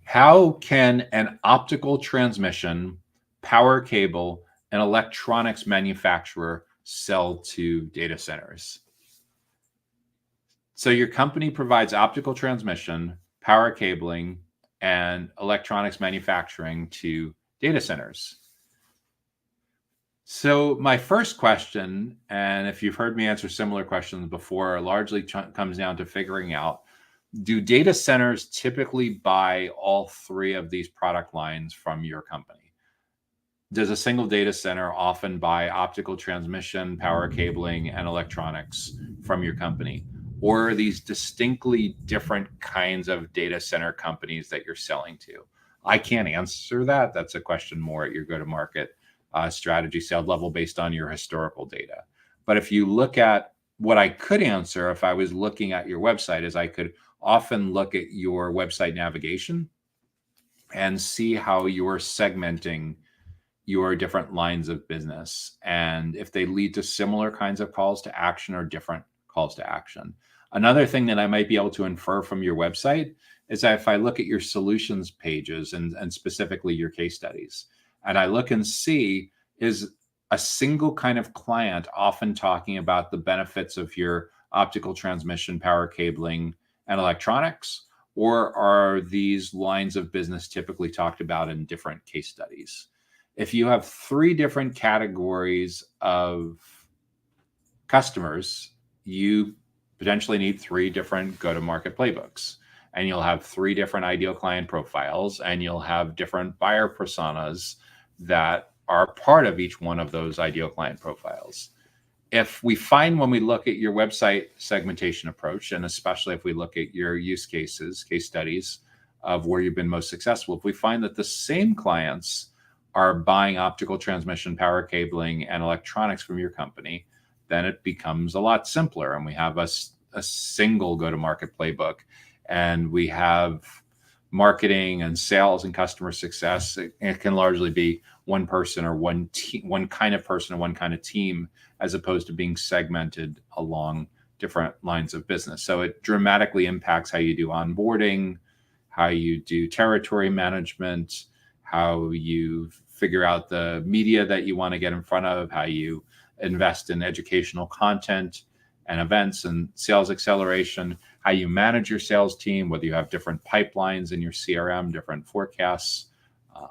how can an optical transmission, power cable, and electronics manufacturer sell to data centers? So your company provides optical transmission, power cabling, and electronics manufacturing to data centers. So my first question, and if you've heard me answer similar questions before, largely comes down to figuring out, do data centers typically buy all three of these product lines from your company? Does a single data center often buy optical transmission, power cabling, and electronics from your company? Or are these distinctly different kinds of data center companies that you're selling to? I can't answer that. That's a question more at your go-to-market strategy sales level based on your historical data. But if you look at what I could answer if I was looking at your website, is I could often look at your website navigation and see how you're segmenting your different lines of business, and if they lead to similar kinds of calls to action or different calls to action. Another thing that I might be able to infer from your website is that if I look at your solutions pages and specifically your case studies, and I look and see, is a single kind of client often talking about the benefits of your optical transmission, power cabling, and electronics? Or are these lines of business typically talked about in different case studies? If you have 3 different categories of customers, you potentially need 3 different go-to-market playbooks, and you'll have 3 different ideal client profiles, and you'll have different buyer personas that are part of each one of those ideal client profiles. If we find, when we look at your website segmentation approach, and especially if we look at your use cases, case studies of where you've been most successful, if we find that the same clients are buying optical transmission, power cabling, and electronics from your company, then it becomes a lot simpler. And we have a single go-to-market playbook, and we have marketing and sales and customer success. It can largely be one person or one kind of person or one kind of team, as opposed to being segmented along different lines of business. So it dramatically impacts how you do onboarding, how you do territory management, how you figure out the media that you want to get in front of, how you invest in educational content and events and sales acceleration, how you manage your sales team, whether you have different pipelines in your CRM, different forecasts.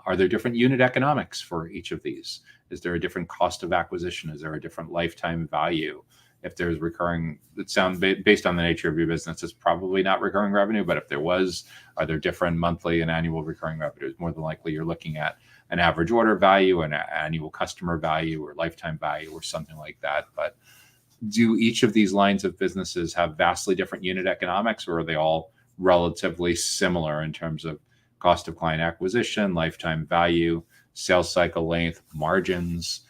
Are there different unit economics for each of these? Is there a different cost of acquisition? Is there a different lifetime value? If there's recurring, it sounds based on the nature of your business, it's probably not recurring revenue. But if there was, are there different monthly and annual recurring revenues? More than likely, you're looking at an average order value, an annual customer value, or lifetime value, or something like that. But do each of these lines of businesses have vastly different unit economics, or are they all relatively similar in terms of cost of client acquisition, lifetime value, sales cycle length, margins?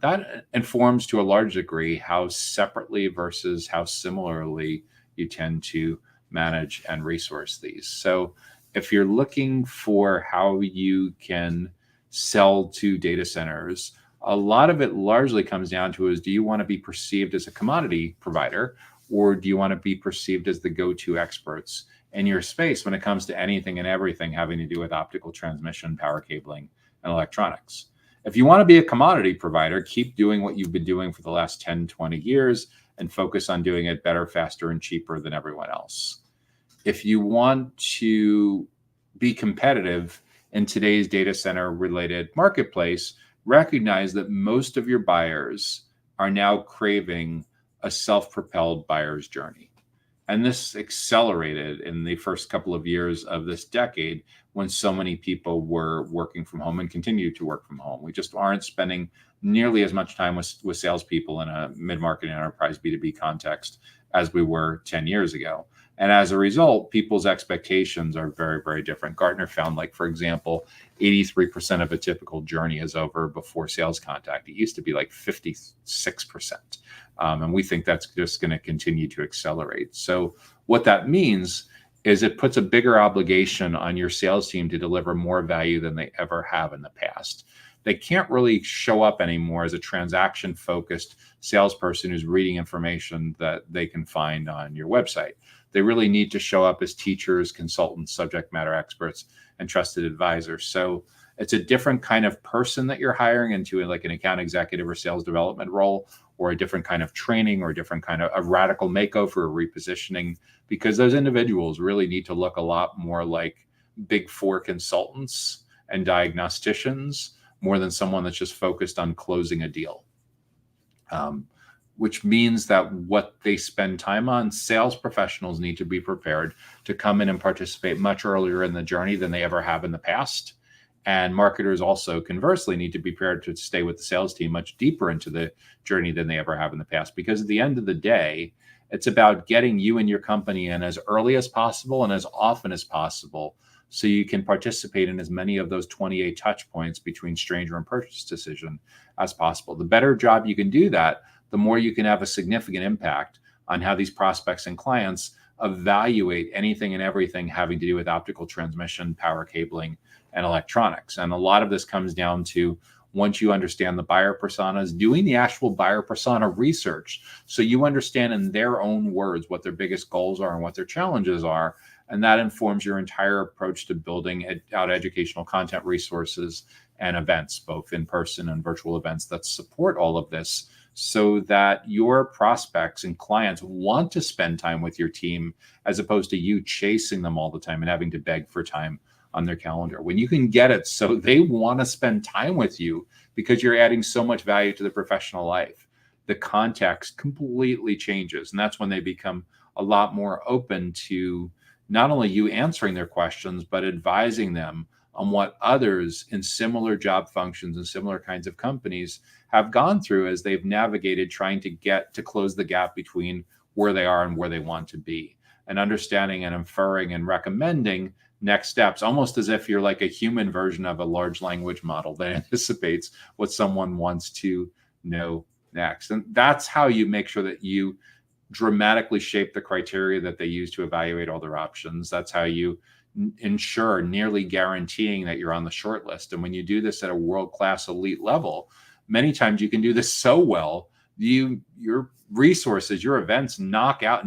That informs to a large degree how separately versus how similarly you tend to manage and resource these. So if you're looking for how you can sell to data centers, a lot of it largely comes down to is, do you want to be perceived as a commodity provider, or do you want to be perceived as the go-to experts in your space when it comes to anything and everything having to do with optical transmission, power cabling, and electronics? If you want to be a commodity provider, keep doing what you've been doing for the last 10, 20 years and focus on doing it better, faster, and cheaper than everyone else. If you want to be competitive in today's data center related marketplace, recognize that most of your buyers are now craving a self-propelled buyer's journey. And this accelerated in the first couple of years of this decade when so many people were working from home and continue to work from home. We just aren't spending nearly as much time with salespeople in a mid-market enterprise B2B context as we were 10 years ago. And as a result, people's expectations are very, very different. Gartner found, like, for example, 83% of a typical journey is over before sales contact. It used to be like 56%. And we think that's just going to continue to accelerate. So what that means is it puts a bigger obligation on your sales team to deliver more value than they ever have in the past. They can't really show up anymore as a transaction-focused salesperson who's reading information that they can find on your website. They really need to show up as teachers, consultants, subject matter experts, and trusted advisors. So it's a different kind of person that you're hiring into, like an account executive or sales development role, or a different kind of training, or a different kind of a radical makeover or repositioning, because those individuals really need to look a lot more like Big Four consultants and diagnosticians more than someone that's just focused on closing a deal. Which means that what they spend time on, sales professionals need to be prepared to come in and participate much earlier in the journey than they ever have in the past. And marketers also, conversely, need to be prepared to stay with the sales team much deeper into the journey than they ever have in the past. Because at the end of the day, it's about getting you and your company in as early as possible and as often as possible, so you can participate in as many of those 28 touch points between stranger and purchase decision as possible. The better job you can do that, the more you can have a significant impact on how these prospects and clients evaluate anything and everything having to do with optical transmission, power cabling, and electronics. And a lot of this comes down to once you understand the buyer personas, doing the actual buyer persona research so you understand in their own words what their biggest goals are and what their challenges are. And that informs your entire approach to building out educational content resources and events, both in person and virtual events that support all of this, so that your prospects and clients want to spend time with your team as opposed to you chasing them all the time and having to beg for time on their calendar. When you can get it so they want to spend time with you because you're adding so much value to their professional life, the context completely changes. And that's when they become a lot more open to not only you answering their questions, but advising them on what others in similar job functions and similar kinds of companies have gone through as they've navigated trying to get to close the gap between where they are and where they want to be, and understanding and inferring and recommending next steps, almost as if you're like a human version of a large language model that anticipates what someone wants to know next. And that's how you make sure that you dramatically shape the criteria that they use to evaluate all their options. That's how you ensure nearly guaranteeing that you're on the short list. And when you do this at a world-class elite level, many times you can do this so well, your resources, your events knock out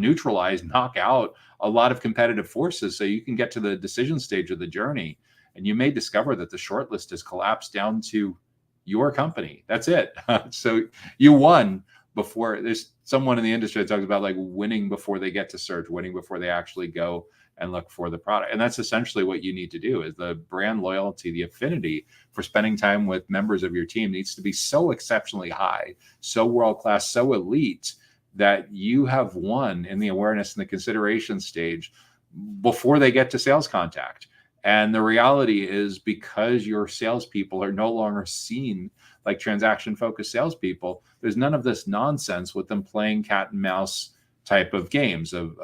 a lot of competitive forces so you can get to the decision stage of the journey. And you may discover that the short list has collapsed down to your company. That's it. So you won before. There's someone in the industry that talks about like winning before they get to search, winning before they actually go and look for the product. And that's essentially what you need to do. Is the brand loyalty, the affinity for spending time with members of your team needs to be so exceptionally high, so world-class, so elite, that you have won in the awareness and the consideration stage before they get to sales contact. And the reality is, because your salespeople are no longer seen like transaction-focused salespeople, there's none of this nonsense with them playing cat and mouse type of games of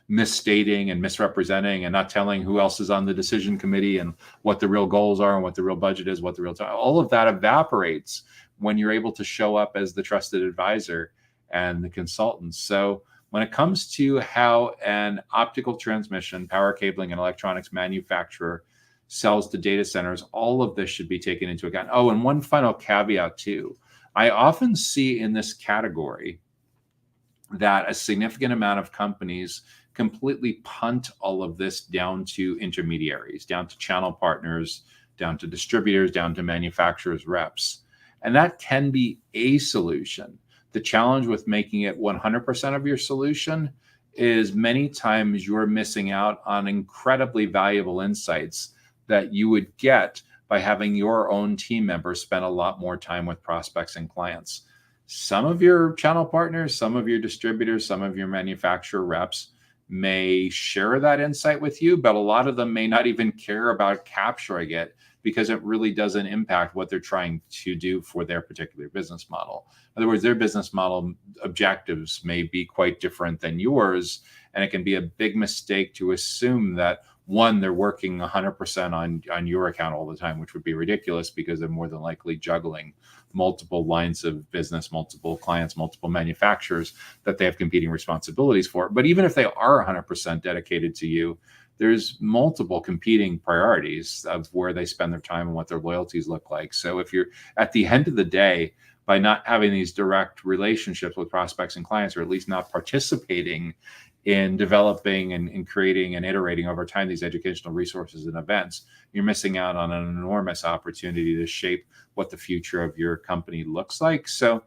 misstating and misrepresenting and not telling who else is on the decision committee and what the real goals are and what the real budget is, what the real time. All of that evaporates when you're able to show up as the trusted advisor and the consultant. So when it comes to how an optical transmission, power cabling, and electronics manufacturer sells to data centers, all of this should be taken into account. Oh, and one final caveat too. I often see in this category that a significant amount of companies completely punt all of this down to intermediaries, down to channel partners, down to distributors, down to manufacturers, reps. And that can be a solution. The challenge with making it 100% of your solution is many times you're missing out on incredibly valuable insights that you would get by having your own team members spend a lot more time with prospects and clients. Some of your channel partners, some of your distributors, some of your manufacturer reps may share that insight with you, but a lot of them may not even care about capturing it because it really doesn't impact what they're trying to do for their particular business model. In other words, their business model objectives may be quite different than yours, and it can be a big mistake to assume that, one, they're working 100% on your account all the time, which would be ridiculous because they're more than likely juggling multiple lines of business, multiple clients, multiple manufacturers that they have competing responsibilities for. But even if they are 100% dedicated to you, there's multiple competing priorities of where they spend their time and what their loyalties look like. So if you're at the end of the day, by not having these direct relationships with prospects and clients, or at least not participating in developing and creating and iterating over time these educational resources and events, you're missing out on an enormous opportunity to shape what the future of your company looks like. So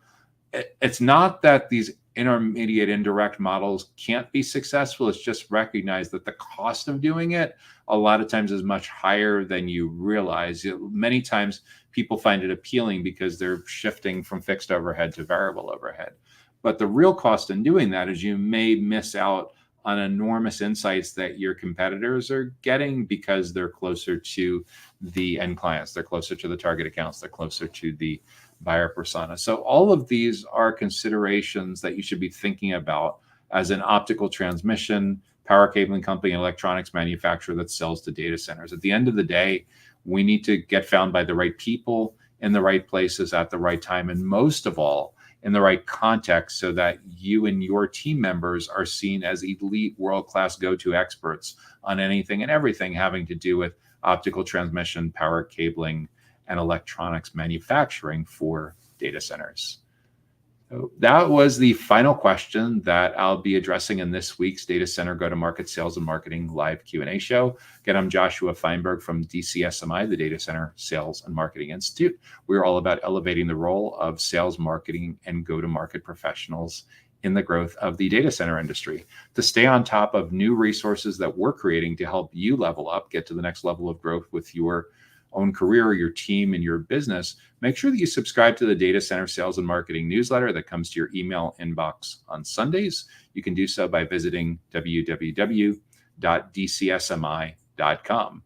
it's not that these intermediate indirect models can't be successful. It's just recognize that the cost of doing it a lot of times is much higher than you realize. Many times people find it appealing because they're shifting from fixed overhead to variable overhead. But the real cost in doing that is you may miss out on enormous insights that your competitors are getting because they're closer to the end clients, they're closer to the target accounts, they're closer to the buyer persona. So all of these are considerations that you should be thinking about as an optical transmission, power cabling company, and electronics manufacturer that sells to data centers. At the end of the day, we need to get found by the right people in the right places at the right time, and most of all, in the right context, so that you and your team members are seen as elite, world-class go-to experts on anything and everything having to do with optical transmission, power cabling, and electronics manufacturing for data centers. So that was the final question that I'll be addressing in this week's Data Center Go-to-Market Sales and Marketing live Q&A show. Again, I'm Joshua Feinberg from DCSMI, the Data Center Sales and Marketing Institute. We're all about elevating the role of sales, marketing, and go-to-market professionals in the growth of the data center industry. To stay on top of new resources that we're creating to help you level up, get to the next level of growth with your own career, your team, and your business, make sure that you subscribe to the Data Center Sales and Marketing newsletter that comes to your email inbox on Sundays. You can do so by visiting www.dcsmi.com.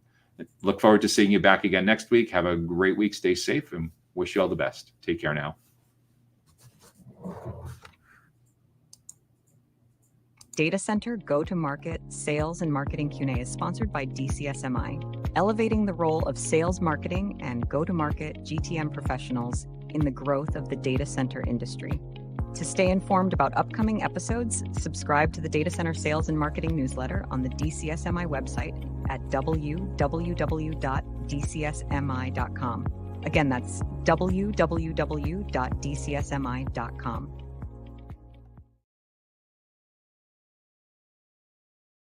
Look forward to seeing you back again next week. Have a great week. Stay safe and wish you all the best. Take care now. Data Center Go-to-Market Sales and Marketing Q&A is sponsored by DCSMI, elevating the role of sales, marketing, and go-to-market GTM professionals in the growth of the data center industry. To stay informed about upcoming episodes, subscribe to the Data Center Sales and Marketing newsletter on the DCSMI website at www.dcsmi.com. Again, that's www.dcsmi.com.